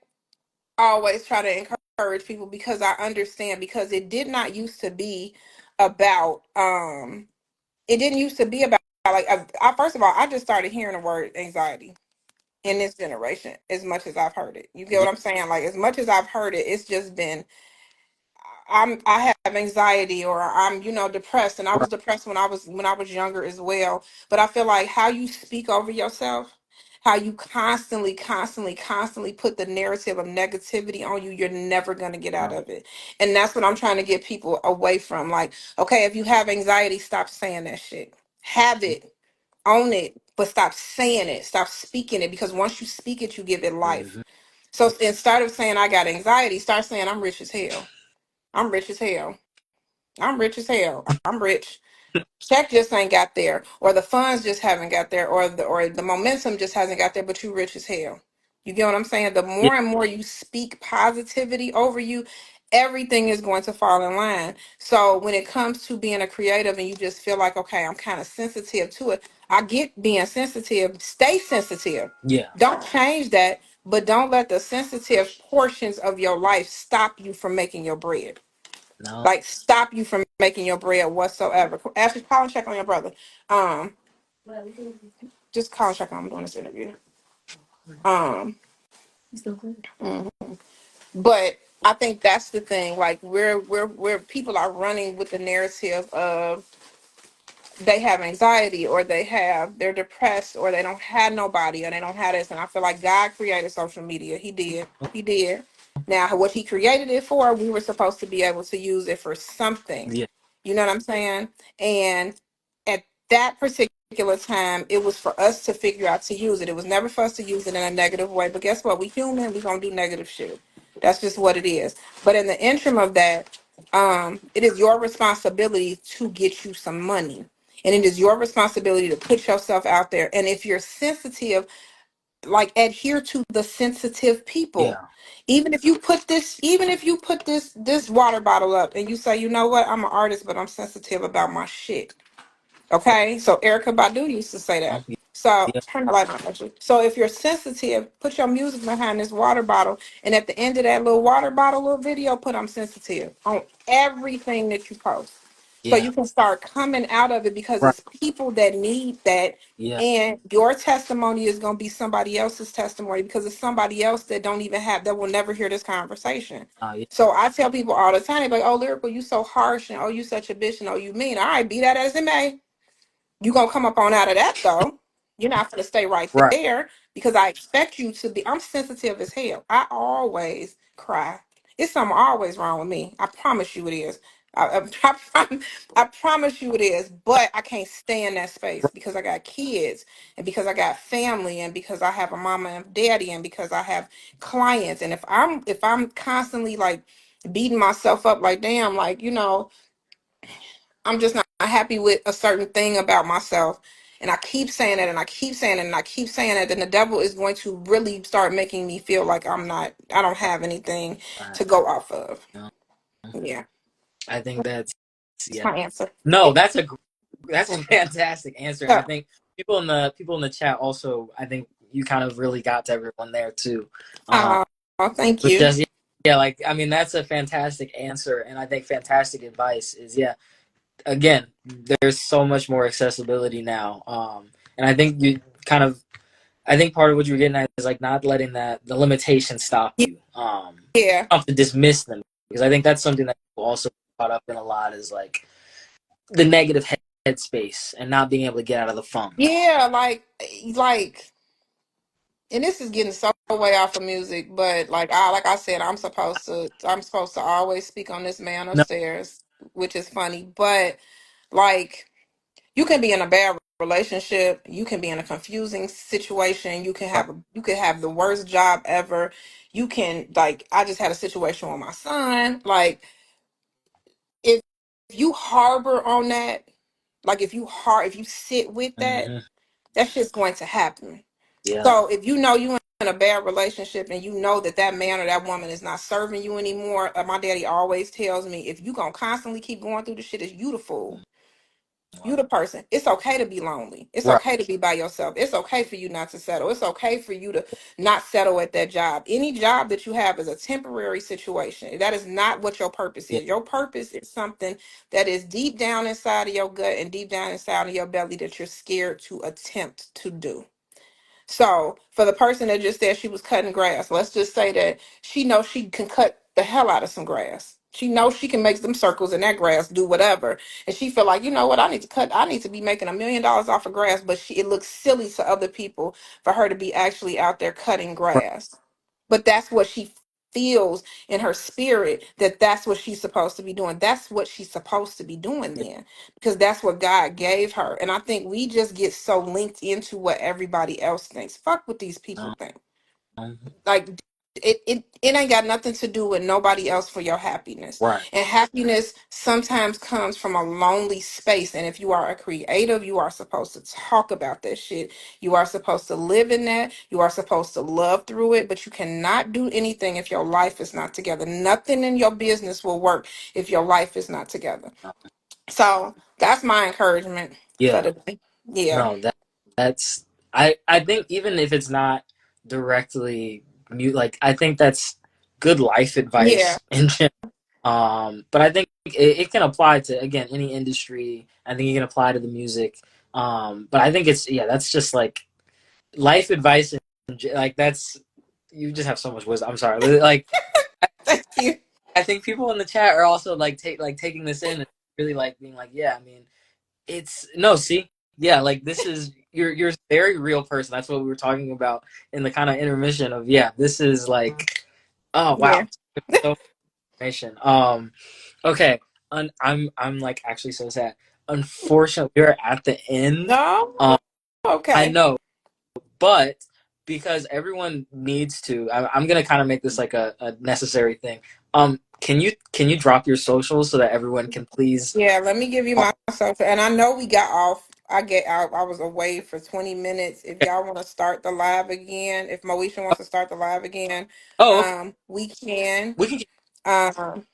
always try to encourage people because I understand because it did not used to be about it didn't used to be about like first of all, I just started hearing the word anxiety in this generation as much as I've heard it. You get yeah, what I'm saying? Like as much as I've heard it, it's just been I have anxiety or I'm depressed and I was right, depressed when I was younger as well. But I feel like how you speak over yourself, how you constantly put the narrative of negativity on you, you're never going to get out no, of it. And that's what I'm trying to get people away from. Like, okay, if you have anxiety, stop saying that shit. Have it, own it, but stop saying it, stop speaking it because once you speak it, you give it life. mm-hmm, So instead of saying I got anxiety, start saying I'm rich as hell. I'm rich as hell. I'm rich as hell. I'm rich. Check just ain't got there, or the funds just haven't got there, or the momentum just hasn't got there. But you rich as hell. You get what I'm saying? The yeah, more and more you speak positivity over you, everything is going to fall in line. So when it comes to being a creative, and you just feel like, okay, I'm kind of sensitive to it. I get being sensitive. Stay sensitive. yeah, Don't change that, but don't let the sensitive portions of your life stop you from making your bread. no, Like stop you from making your bread whatsoever. Actually, call and check on your brother. Um, just call and check on him. I'm doing this interview. Um, mhm. But I think that's the thing. Like we're people are running with the narrative of they have anxiety or they're depressed or they don't have nobody or they don't have this. And I feel like God created social media. He did. He did. Now, what he created it for, we were supposed to be able to use it for something. yeah, You know what I'm saying? And at that particular time, it was for us to figure out to use it. It was never for us to use it in a negative way. But guess what? We human. We gonna do negative shit. That's just what it is. But in the interim of that, it is your responsibility to get you some money. And it is your responsibility to put yourself out there. And if you're sensitive, like adhere to the sensitive people. yeah, Even if you put this water bottle up and you say, you know what, I'm an artist, but I'm sensitive about my shit. Okay, so Erica Badu used to say no, that. So yeah, turn the light on, actually. So if you're sensitive, put your music behind this water bottle, and at the end of that little water bottle little video, put I'm sensitive on everything that you post, so yeah, you can start coming out of it because right, it's people that need that, yeah, and your testimony is gonna be somebody else's testimony because it's somebody else that will never hear this conversation. yeah, So I tell people all the time, they be like, "Oh, Lyrical, you so harsh, and oh, you such a bitch, and oh, you mean." All right, be that as it may, you gonna come up on out of that though. You're not gonna stay right right, there because I expect you to be. I'm sensitive as hell. I always cry. It's something always wrong with me. I promise you it is. I promise you it is, but I can't stay in that space because I got kids and because I got family and because I have a mama and daddy and because I have clients. And if I'm constantly like beating myself up like damn, like, I'm just not happy with a certain thing about myself. And I keep saying it and I keep saying it and I keep saying it, then the devil is going to really start making me feel like I don't have anything Right. to go off of. No, Yeah. I think that's That's yeah. my answer. No, that's a fantastic answer, and I So, think people in the chat also. I think you kind of really got to everyone there too. Um, oh, thank but you. just yeah, like I mean, that's a fantastic answer, and I think fantastic advice is yeah. Again, there's so much more accessibility now, and I think you kind of. I think part of what you're getting at is like not letting the limitations stop you. Yeah. You have to dismiss them because I think that's something that people also caught up in a lot is like the negative headspace and not being able to get out of the funk. Yeah, like and this is getting so way off of music, but like I said, I'm supposed to always speak on this man No, upstairs, which is funny, but like you can be in a bad relationship, you can be in a confusing situation, you could have the worst job ever. You can, like, I just had a situation with my son. Like, if you harbor on that, like if you sit with that, mm-hmm. that's just going to happen. Yeah, So if you know you in a bad relationship and you know that that man or that woman is not serving you anymore, my daddy always tells me, if you gonna constantly keep going through the shit, is you the fool. You the person. It's okay to be lonely. It's right. okay to be by yourself. It's okay for you not to settle. It's okay for you to not settle at that job. Any job that you have is a temporary situation. That is not what your purpose Yeah, is. Your purpose is something that is deep down inside of your gut and deep down inside of your belly that you're scared to attempt to do. So for the person that just said she was cutting grass, let's just say that she knows she can cut the hell out of some grass. She knows she can make some circles in that grass, do whatever. And she feel like, you know what, I need to be making $1 million off of grass, but it looks silly to other people for her to be actually out there cutting right. grass. But that's what she feels in her spirit, that's what she's supposed to be doing. That's what she's supposed to be doing Yeah. then, because that's what God gave her. And I think we just get so linked into what everybody else thinks. Fuck what these people think. Um, Like, it ain't got nothing to do with nobody else for your happiness. right. And happiness sometimes comes from a lonely space. And if you are a creative, you are supposed to talk about that shit. You are supposed to live in that. You are supposed to love through it. But you cannot do anything if your life is not together. Nothing in your business will work if your life is not together. So that's my encouragement for Yeah. the day. Yeah. No, that's I think even if it's not directly mute, like I think that's good life Yeah. advice in general. But I think it can apply to again any industry. I think it can apply to the music. But I think it's yeah, that's just like life advice. Like that's you just have so much wisdom. I'm sorry. Like Thank you. I think people in the chat are also taking this in and really like being like, yeah, I mean, it's no, see, yeah, like this is you're a very real person. That's what we were talking about in the kind of intermission of yeah, this is like oh Yeah. wow, so much information. Okay, I'm like actually so sad. Unfortunately, we're at the end. No. Um, I Okay. know, but because everyone needs to, I'm gonna kind of make this like a necessary thing. Can you drop your socials so that everyone can please? Yeah, let me give you my social. And I know we got off. I was away for 20 minutes. If Okay. y'all want to start the live again, if Moesha wants to start the live again, Oh, okay. we can. We can. Um,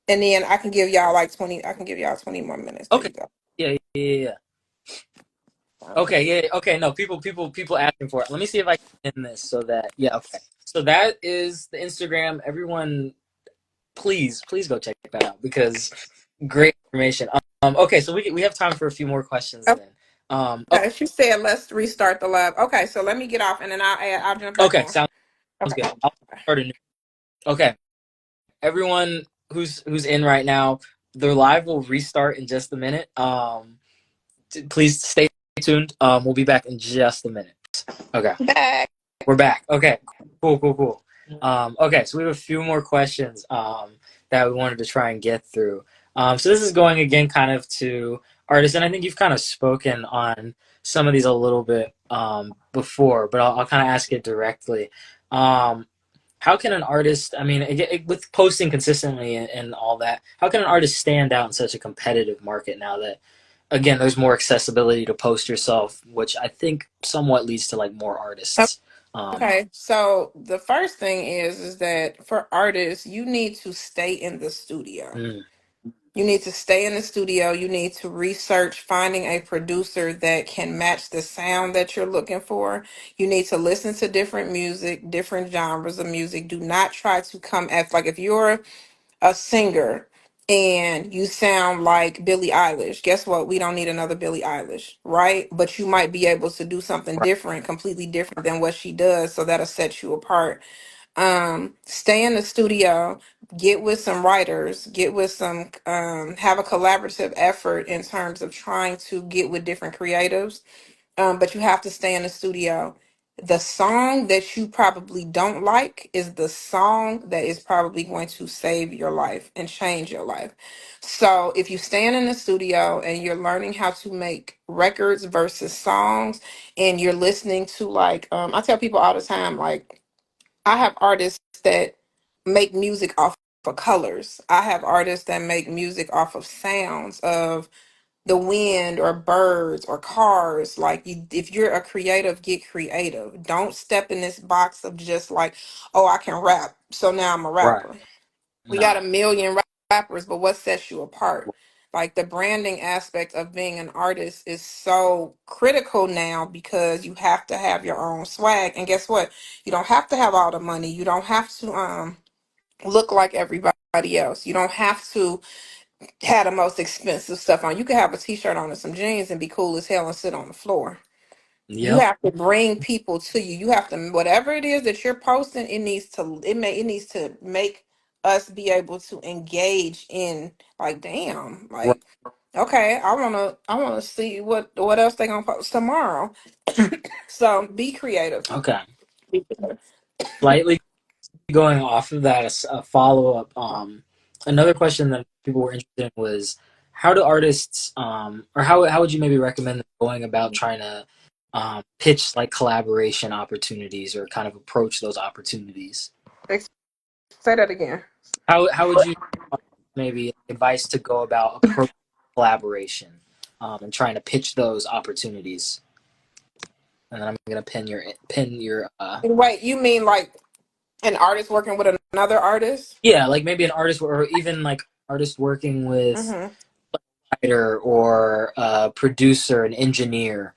and then I can give y'all like 20, I can give y'all 20 more minutes. There Okay. you go. Yeah, yeah, yeah, yeah. Okay. Okay, yeah, yeah, okay. No, people asking for it. Let me see if I can end this so that yeah, okay. So that is the Instagram. Everyone, please go check that out because great information. Okay, so we have time for a few more questions then. Oh, Okay, she said let's restart the live. Okay, so let me get off and then I'll jump back okay, on. sounds Okay. good. I'll start a new. Okay, everyone who's in right now, the live will restart in just a minute. Please stay tuned. We'll be back in just a minute. Okay, Back. we're back. Okay, cool. Okay, so we have a few more questions that we wanted to try and get through. So this is going again kind of to artists, and I think you've kind of spoken on some of these a little bit before, but I'll kind of ask it directly. Um, how can an artist, I mean, with posting consistently and all that, how can an artist stand out in such a competitive market now that, again, there's more accessibility to post yourself, which I think somewhat leads to like more artists. Um, Okay, so the first thing is that for artists, you need to stay in the studio. mm, You need to stay in the studio. You need to research finding a producer that can match the sound that you're looking for. You need to listen to different music, different genres of music. Do not try to come at, like, if you're a singer and you sound like Billie Eilish, guess what? We don't need another Billie Eilish, right? But you might be able to do something different, completely different than what she does. So that'll set you apart. Stay in the studio, get with some writers, get with some, have a collaborative effort in terms of trying to get with different creatives, but you have to stay in the studio. The song that you probably don't like is the song that is probably going to save your life and change your life. So if you stand in the studio and you're learning how to make records versus songs, and you're listening to, like, I tell people all the time, like, I have artists that make music off of colors. I have artists that make music off of sounds of the wind or birds or cars. Like, you, if you're a creative, get creative. Don't step in this box of just like, oh, I can rap, so now I'm a right. rapper. We got No. a million rappers, but what sets you apart? Like, the branding aspect of being an artist is so critical now because you have to have your own swag. And guess what? You don't have to have all the money. You don't have to look like everybody else. You don't have to have the most expensive stuff on. You can have a t-shirt on and some jeans and be cool as hell and sit on the floor. You Yep. have to bring people to you. You have to, whatever it is that you're posting, it needs to make us be able to engage in, like, damn, Right. like, okay, I wanna see what else they gonna post tomorrow. So be creative. Okay. Be creative. Slightly going off of that, a follow up. Another question that people were interested in was how do artists, or how would you maybe recommend them going about trying to pitch like collaboration opportunities or kind of approach those opportunities? Ex- Say that again. How would you maybe advice to go about approaching collaboration and trying to pitch those opportunities? And then I'm gonna pin your Wait, you mean like an artist working with another artist? yeah, like maybe an artist or even like artist working with Mm-hmm. writer or producer and engineer,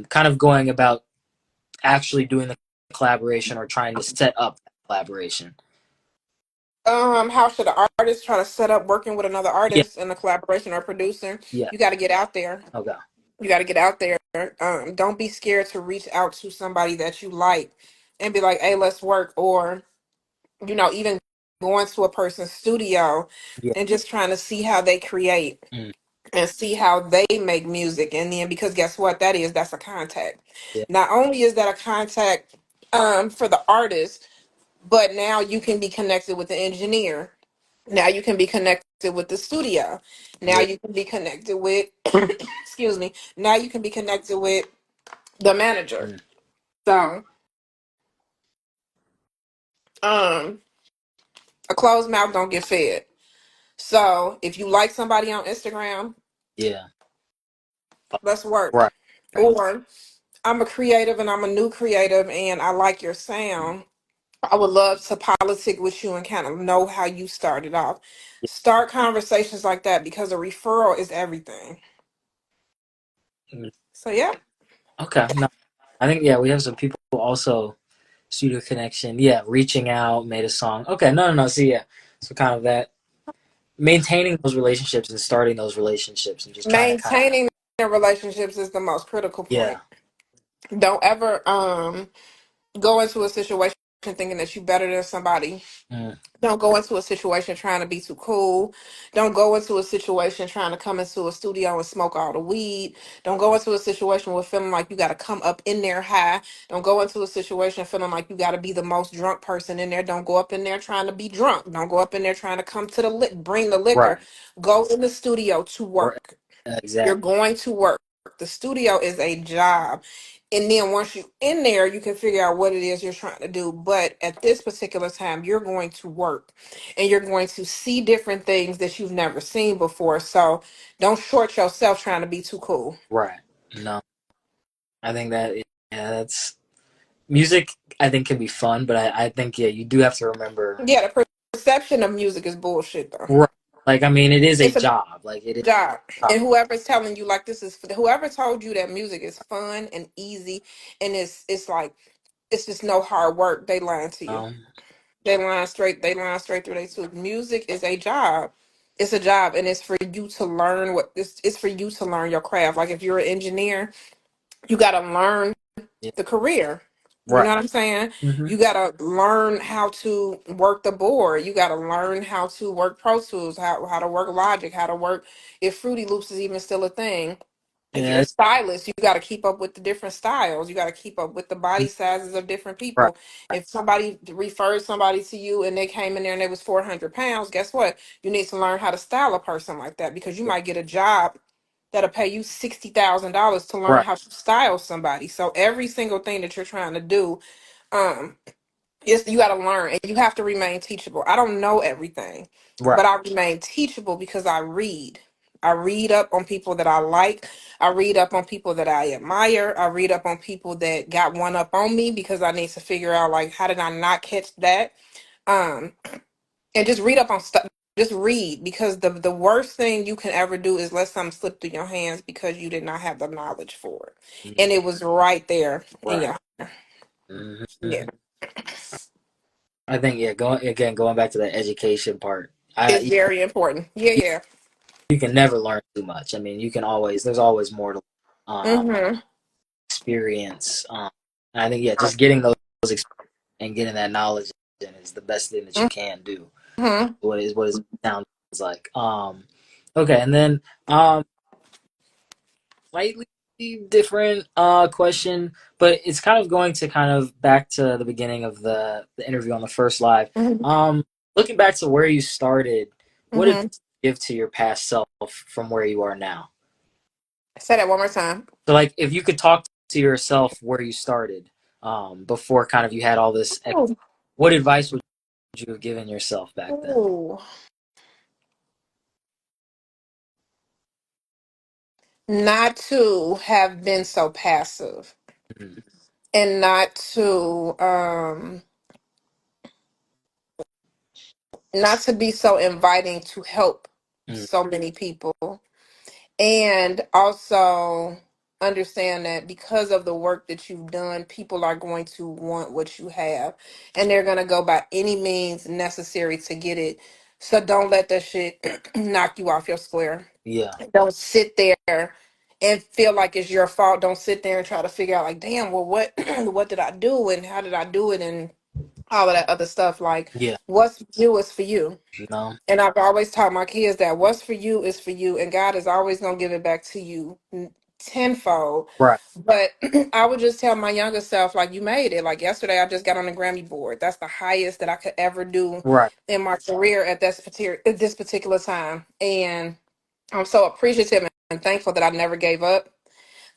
kind of going about actually doing the collaboration or trying to set up that collaboration. How should an artist try to set up working with another Yeah, artist in a collaboration or producer? yeah, You got to get out there. okay, You got to get out there. Don't be scared to reach out to somebody that you like and be like, "Hey, let's work." Or, even going to a person's studio yeah, and just trying to see how they create mm, and see how they make music. And then, because guess what? That's a contact. yeah, Not only is that a contact for the artist, but now you can be connected with the engineer. Now you can be connected with the studio. Now yeah, you can be connected with, excuse me. Now you can be connected with the manager. mm, So, um, a closed mouth don't get fed. So, if you like somebody on Instagram, yeah, let's work. right, right, Or I'm a creative and I'm a new creative and I like your mm, sound. I would love to politic with you and kind of know how you started off. yeah, Start conversations like that because a referral is everything. mm. So yeah. Okay, no, I think yeah, we have some people also studio connection, yeah, reaching out, made a song. Okay, no, no, no. See, yeah, so kind of that maintaining those relationships and starting those relationships and just trying to kind of Maintaining their relationships is the most critical yeah, point. Don't ever go into a situation thinking that you're better than somebody. Mm, Don't go into a situation trying to be too cool. Don't go into a situation trying to come into a studio and smoke all the weed. Don't go into a situation with feeling like you got to come up in there high. Don't go into a situation feeling like you got to be the most drunk person in there. Don't go up in there trying to be drunk. Don't go up in there trying to come to the bring the liquor. right. Go in the studio to Or work. You're exactly. going to work. The studio is a job. And then once you're in there, you can figure out what it is you're trying to do. But at this particular time, you're going to work and you're going to see different things that you've never seen before. So don't short yourself trying to be too cool. Right. No, I think that yeah, that's music. I think can be fun, but I think yeah, you do have to remember. Yeah, the perception of music is bullshit though. Right. Like I mean, it is a It's a job. Like it is job. a job. And whoever's telling you like this is whoever told you that music is fun and easy and it's like it's just no hard work, they lying to you. Um, They line straight through their tooth. Music is a job. It's a job and it's for you to learn it's for you to learn your craft. Like if you're an engineer, you gotta learn yeah. the career. You know Right. what I'm saying? Hmm. You gotta learn how to work the board. You gotta learn how to work Pro Tools, how to work Logic, how to work if Fruity Loops is even still a thing. If you're a Yeah. stylist, you got to keep up with the different styles. You got to keep up with the body sizes of different Right. people. If somebody referred somebody to you and they came in there and they was 400 pounds, guess what? You need to learn how to style a person like that because you might get a job that'll pay you $60,000 to learn Right. how to style somebody. So every single thing that you're trying to do, um, it's you got to learn and you have to remain teachable. I don't know everything, Right. but I remain teachable because I read. I read up on people that I like. I read up on people that I admire. I read up on people that got one up on me because I need to figure out like how did I not catch that? Um and just read up on stuff. Just read because the worst thing you can ever do is let something slip through your hands because you did not have the knowledge for it. And Mm, it was right there in right. your yeah. Hmm. I think yeah. Going back to the education part. It's very important. Yeah, You, yeah. you can never learn too much. I mean, you can always. There's always more to Mm-hmm. experience. And I think yeah, just getting those and getting that knowledge in is the best thing that you can do. Mm-hmm. What it sounds like. Okay, and then slightly different question, but it's kind of going to kind of back to the beginning of the interview on the first live. Mm-hmm. Um, looking back to where you started, what Mm-hmm. advice would you give to your past self from where you are now? Say that one more time. So, like, if you could talk to yourself where you started, before kind of you had all this, Ooh. what advice would you have given yourself back then? Ooh. Not to have been so passive Mm-hmm. and not to be so inviting to help so many people. And also understand that because of the work that you've done, people are going to want what you have. And they're going to go by any means necessary to get it. So don't let that shit knock you off your square. Yeah, Don't sit there and feel like it's your fault. Don't sit there and try to figure out like, damn, well, what what did I do and how did I do it and all of that other stuff. Like, yeah, what's for you is for you. no, And I've always taught my kids that what's for you is for you, and God is always gonna give it back to you tenfold. right, But I would just tell my younger self, like, you made it. Like yesterday, I just got on the Grammy board. That's the highest that I could ever do right, in my career at this particular time. And I'm so appreciative and thankful that I never gave up,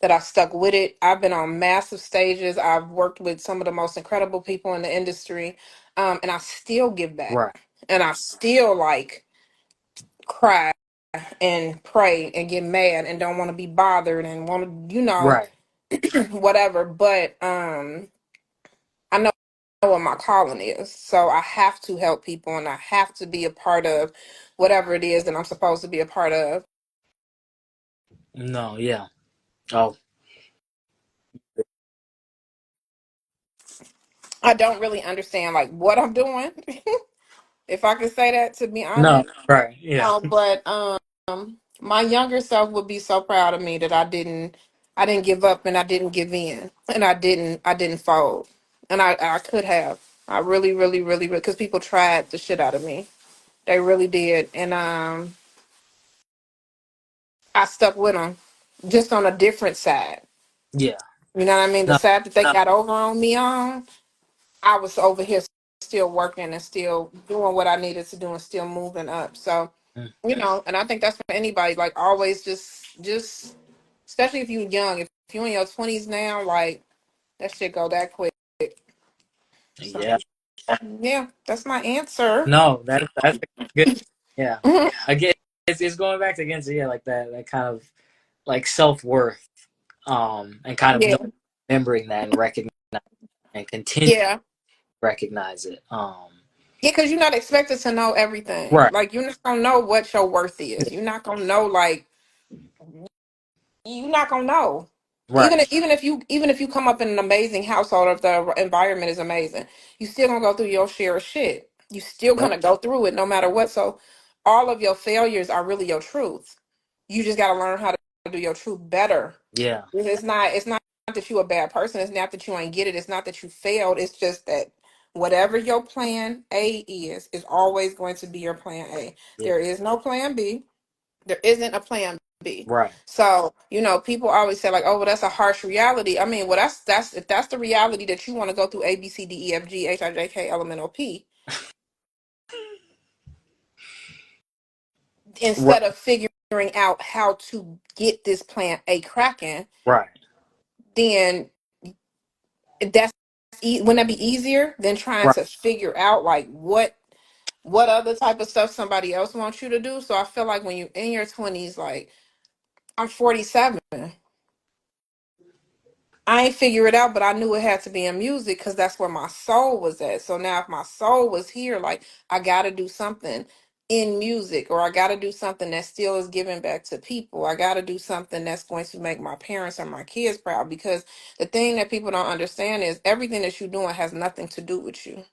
that I stuck with it. I've been on massive stages. I've worked with some of the most incredible people in the industry, and I still give back, right, and I still like cry and pray and get mad and don't want to be bothered and want to, right. whatever. But I know what my calling is, so I have to help people and I have to be a part of whatever it is that I'm supposed to be a part of. No, yeah. Oh, I don't really understand like what I'm doing, if I could say that, to be no, honest. right, yeah. But my younger self would be so proud of me that I didn't give up and I didn't give in and I didn't fold, and I could have. I really, really, really, because people tried the shit out of me. They really did, and I stuck with them, just on a different side. Yeah. You know what I mean? The No. side that they got over on me on, I was over here still working and still doing what I needed to do and still moving up. So, Mm. and I think that's for anybody. Like always, just, especially if you're young. If you're in your 20s now, like that shit go that quick. So, Yeah. yeah, that's my answer. No, that's good. Yeah. Mhm. Again, it's going back to against yeah, like that kind of like self-worth, and kind of Yeah, remembering that and recognizing and continue to yeah. recognize it. Yeah, because you're not expected to know everything. Right. Like you're not gonna know what your worth Yeah. is. You're not gonna know like you're not gonna know. Right. Even if you come up in an amazing household, if the environment is amazing, you still gonna go through your share of shit. You still Yep. gonna go through it no matter what. So all of your failures are really your truth. You just gotta learn how to do your truth better. Yeah. It's not that you a bad person. It's not that you ain't get it. It's not that you failed. It's just that whatever your plan A is always going to be your plan A. Yeah. There is no plan B. There isn't a plan B. Right. So, people always say like, "Oh, well, that's a harsh reality." I mean, well, that's if that's the reality that you want to go through A, B, C, D, E, F, G, H, I, J, K, L, M, N, O, P, Right. instead of figuring out how to get this plan A cracking, Right. then that's wouldn't that be easier than trying Right. to figure out like what other type of stuff somebody else wants you to do? So I feel like when you're in your 20s, like I'm 47. I ain't figure it out, but I knew it had to be in music because that's where my soul was at. So now, if my soul was here, like I got to do something in music, or I got to do something that still is giving back to people. I got to do something that's going to make my parents or my kids proud. Because the thing that people don't understand is everything that you're doing has nothing to do with you.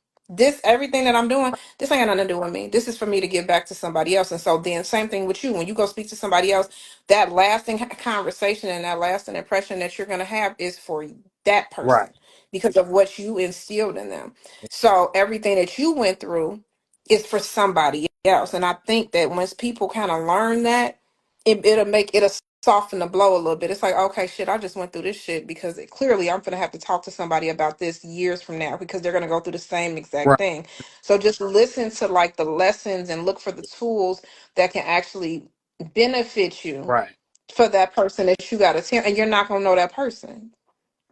Everything that I'm doing, this ain't got nothing to do with me. This is for me to give back to somebody else. And so then, same thing with you. When you go speak to somebody else, that lasting conversation and that lasting impression that you're going to have is for that Right. person because of what you instilled in them. So everything that you went through is for somebody else. And I think that once people kind of learn that, it'll soften the blow a little bit. It's like, okay, shit, I just went through this shit because clearly I'm gonna have to talk to somebody about this years from now because they're gonna go through the same exact Right. thing. So just listen to like the lessons and look for the tools that can actually benefit you Right. for that person that you got to tell, and you're not gonna know that person.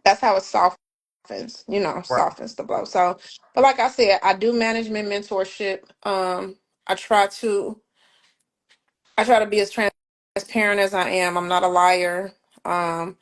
That's how it softens, Right. softens the blow. So, but like I said, I do management mentorship. I try to I try to be as transparent as I am. I'm not a liar. Um,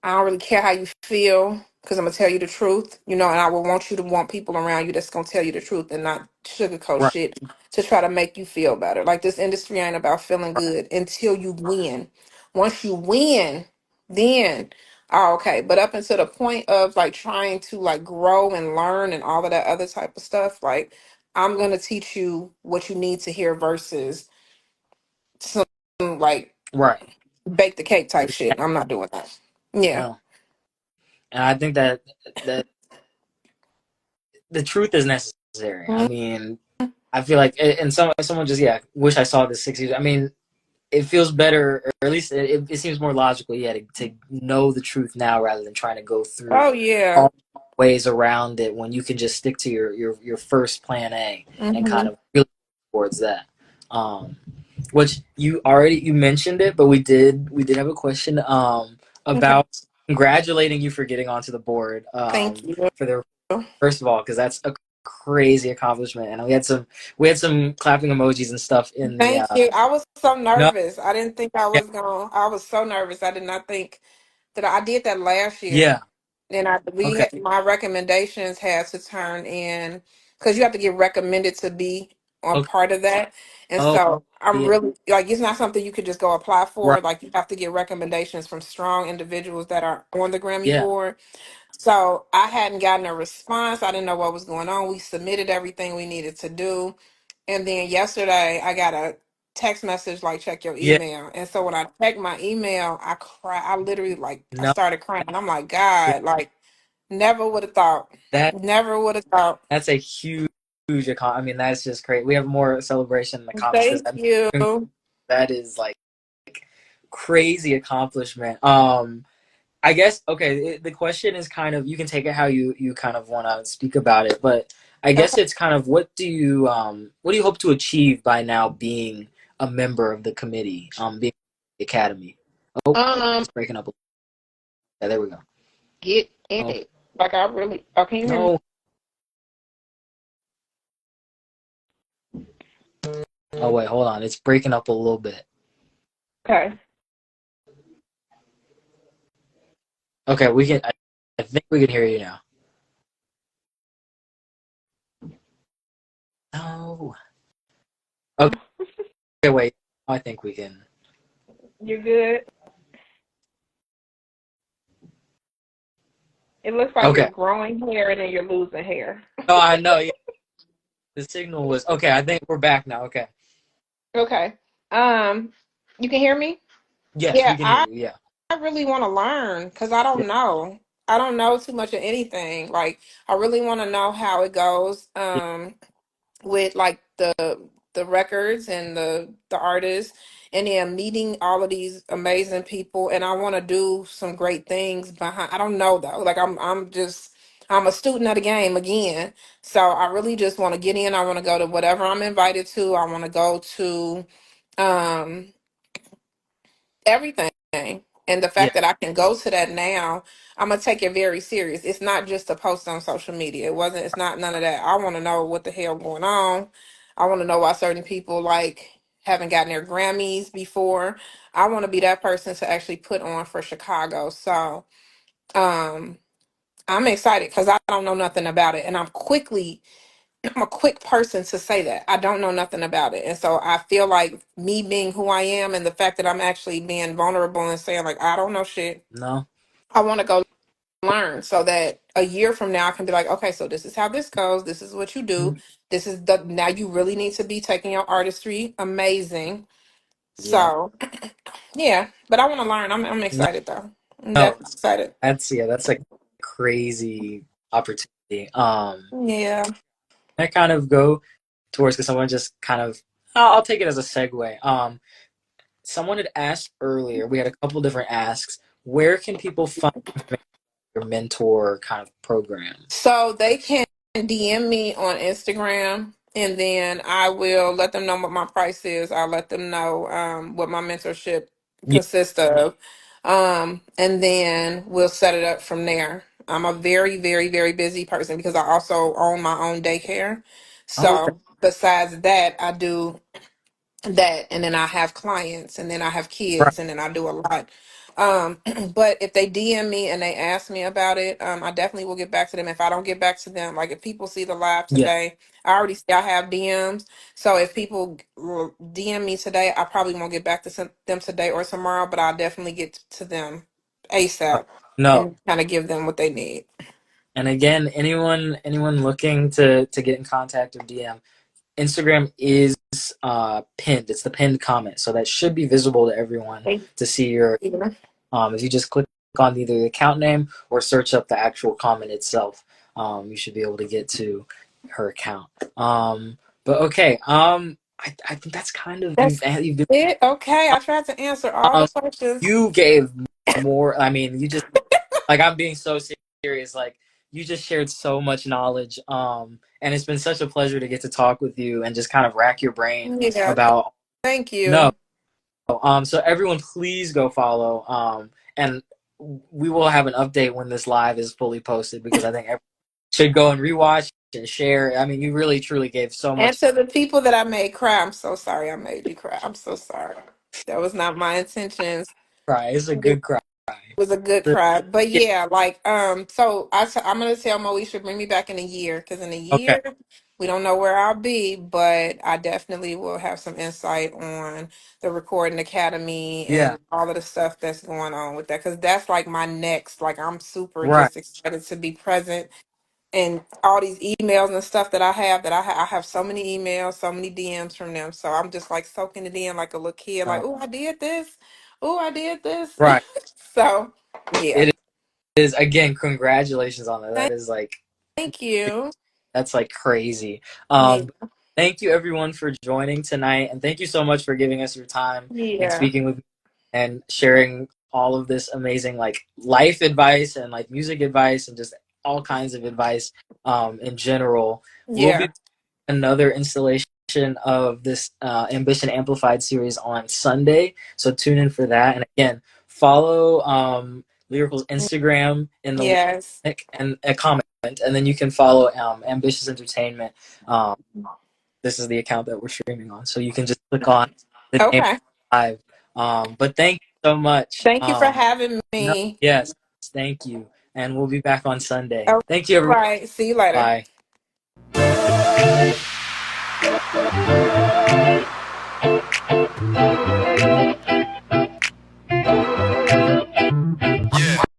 I don't really care how you feel because I'm gonna tell you the truth, and I will want you to want people around you that's gonna tell you the truth and not sugarcoat Right. shit to try to make you feel better. Like this industry ain't about feeling Right. good until you win. Once you win, then okay. But up until the point of like trying to like grow and learn and all of that other type of stuff, like I'm gonna teach you what you need to hear versus some like Right. bake the cake type shit. I'm not doing that. Yeah. No. And I think that the truth is necessary. I Mhm. mean, I feel like, and someone just wish I saw this 6 years. I mean, it feels better, or at least it seems more logical, to know the truth now rather than trying to go through Oh yeah. all ways around it when you can just stick to your first plan A and kind Hmm. of really towards that. Um, which you mentioned it, but we did have a question Okay. about congratulating you for getting onto the board Thank you. for the first of all, because that's a crazy accomplishment, and we had some clapping emojis and stuff in the Thank you. I was so no nervous. I didn't think I yeah was going. I was so nervous. I did not think that I did that last yeah year. And okay my recommendations had to turn in because you have to get recommended to be a okay part of that. And oh so I'm yeah really like it's not something you could just go apply right for. Like you have to get recommendations from strong individuals that are on the Grammy yeah board. So I hadn't gotten a response. I didn't know what was going on. We submitted everything we needed to do. And then yesterday I got a text message like check your yeah email. And so when I checked my email, I cried. I literally like I no started crying. And I'm like, yeah God, like Never would have thought. That Never would have thought. that's a I mean, that's just great. We have more celebration in the comments because Thank you. that is like crazy accomplishment. I guess okay. The question is kind of you can take it how you kind of want to speak about it, but I guess Okay. it's kind of what do you hope to achieve by now being a member of the committee, being the academy. Oh, Um, it's breaking up. Yeah, there we go. get in Oh it. Like I really. Oh, can you hear me? no. Oh wait, hold on. It's breaking up a little bit. Okay. Okay, we can. I think we can hear you now. No. Okay, wait. I think we can. You're good. It looks like you're Okay. growing hair and then you're losing hair. No, I know. Yeah, the signal was okay. I think we're back now. Okay. Okay. Um, you can hear me? Yes, we Yeah, can hear you. Yeah. I really want to learn because I Yeah. don't know. I don't know too much of anything. Like I really want to know how it goes. Yeah. With like the records and the artists, and then meeting all of these amazing people, and I want to do some great things behind. I don't know though, like I'm a student of the game again, so I really just want to get in. I want to go to whatever I'm invited to. I want to go to um everything. And the Yeah. fact that I can go to that now, I'm gonna take it very serious. It's not just a post on social media. It's not none of that. I want to know what the hell going on. I want to know why certain people like haven't gotten their Grammys before. I want to be that person to actually put on for Chicago. So, um, I'm excited because I don't know nothing about it, and I'm a quick person to say that. I don't know nothing about it. And so I feel like me being who I am and the fact that I'm actually being vulnerable and saying, like, I don't know shit, No. I want to go learn so that a year from now I can be like, okay, so this is how this goes. This is what you do. Mhm. This is the now you really need to be taking your artistry amazing. Yeah. So yeah, but I want to learn. I'm No. excited though. I'm No. definitely excited. That's a crazy opportunity. Yeah. I kind of go towards because someone just kind of I'll take it as a segue. Someone had asked earlier. We had a couple different asks. Where can people find your mentor kind of program? So they can DM me on Instagram, and then I will let them know what my price is. I'll let them know what my mentorship Yeah. consists of. And then we'll set it up from there. I'm a very, very, very busy person because I also own my own daycare. Oh, okay. So besides that, I do that, and then I have clients, and then I have Right. kids, and then I do a lot. um but if they DM me and they ask me about it, I definitely will get back to them. If I don't get back to them, like if people see the live Yeah. today, I already see I have DMs. So if people will DM me today, I probably won't get back to them today or tomorrow, but I'll definitely get to them ASAP No. and kind of give them what they need. And again, anyone looking to get in contact or DM, Instagram is pinned. It's the pinned comment, so that should be visible to everyone Thank to see your. you. If you just click on either the account name or search up the actual comment itself, you should be able to get to her account. But okay, I think that's kind of That's you've been, it. Okay, I tried to answer all the um, questions. you gave more. I mean, you just like I'm being so serious. Like you just shared so much knowledge. And it's been such a pleasure to get to talk with you and just kind of rack your brain Yeah, about thank no. you. So everyone, please go follow. And we will have an update when this live is fully posted because I think everyone should go and rewatch and share. I mean, you really truly gave so And much. to the people that I made cry, I'm so sorry I made you cry. I'm so sorry. That was not my intentions. Cry. It's a It good cry. was a good So, cry. But yeah. yeah, like so I'm gonna tell Moesha bring me back in a year, because in a Okay. year we don't know where I'll be, but I definitely will have some insight on the Recording Academy Yeah. and all of the stuff that's going on with that. Because that's like my next, like I'm super Right. just excited to be present, and all these emails and stuff that I have so many emails, so many DMs from them. So I'm just like soaking it in like a little kid, like, Uh, oh, I did this. Oh, I did this. right. So yeah. It is, again, congratulations on that. That Thank, is like, thank you. that's like crazy. Yeah. Thank you everyone for joining tonight, and thank you so much for giving us your time and Yeah. speaking with me and sharing all of this amazing like life advice and like music advice and just all kinds of advice in general. We'll Yeah. be another installation of this Ambition Amplified series on Sunday, so tune in for that. And again, follow Lyrical's Instagram in the Yes. link and a comment, and then you can follow Ambitious Entertainment. Um, this is the account that we're streaming on, so you can just click on the name Okay. live. But thank you so much. Thank you for having No, me. yes, thank you, and we'll be back on Sunday. All Thank you, everyone. right. See you later. Bye.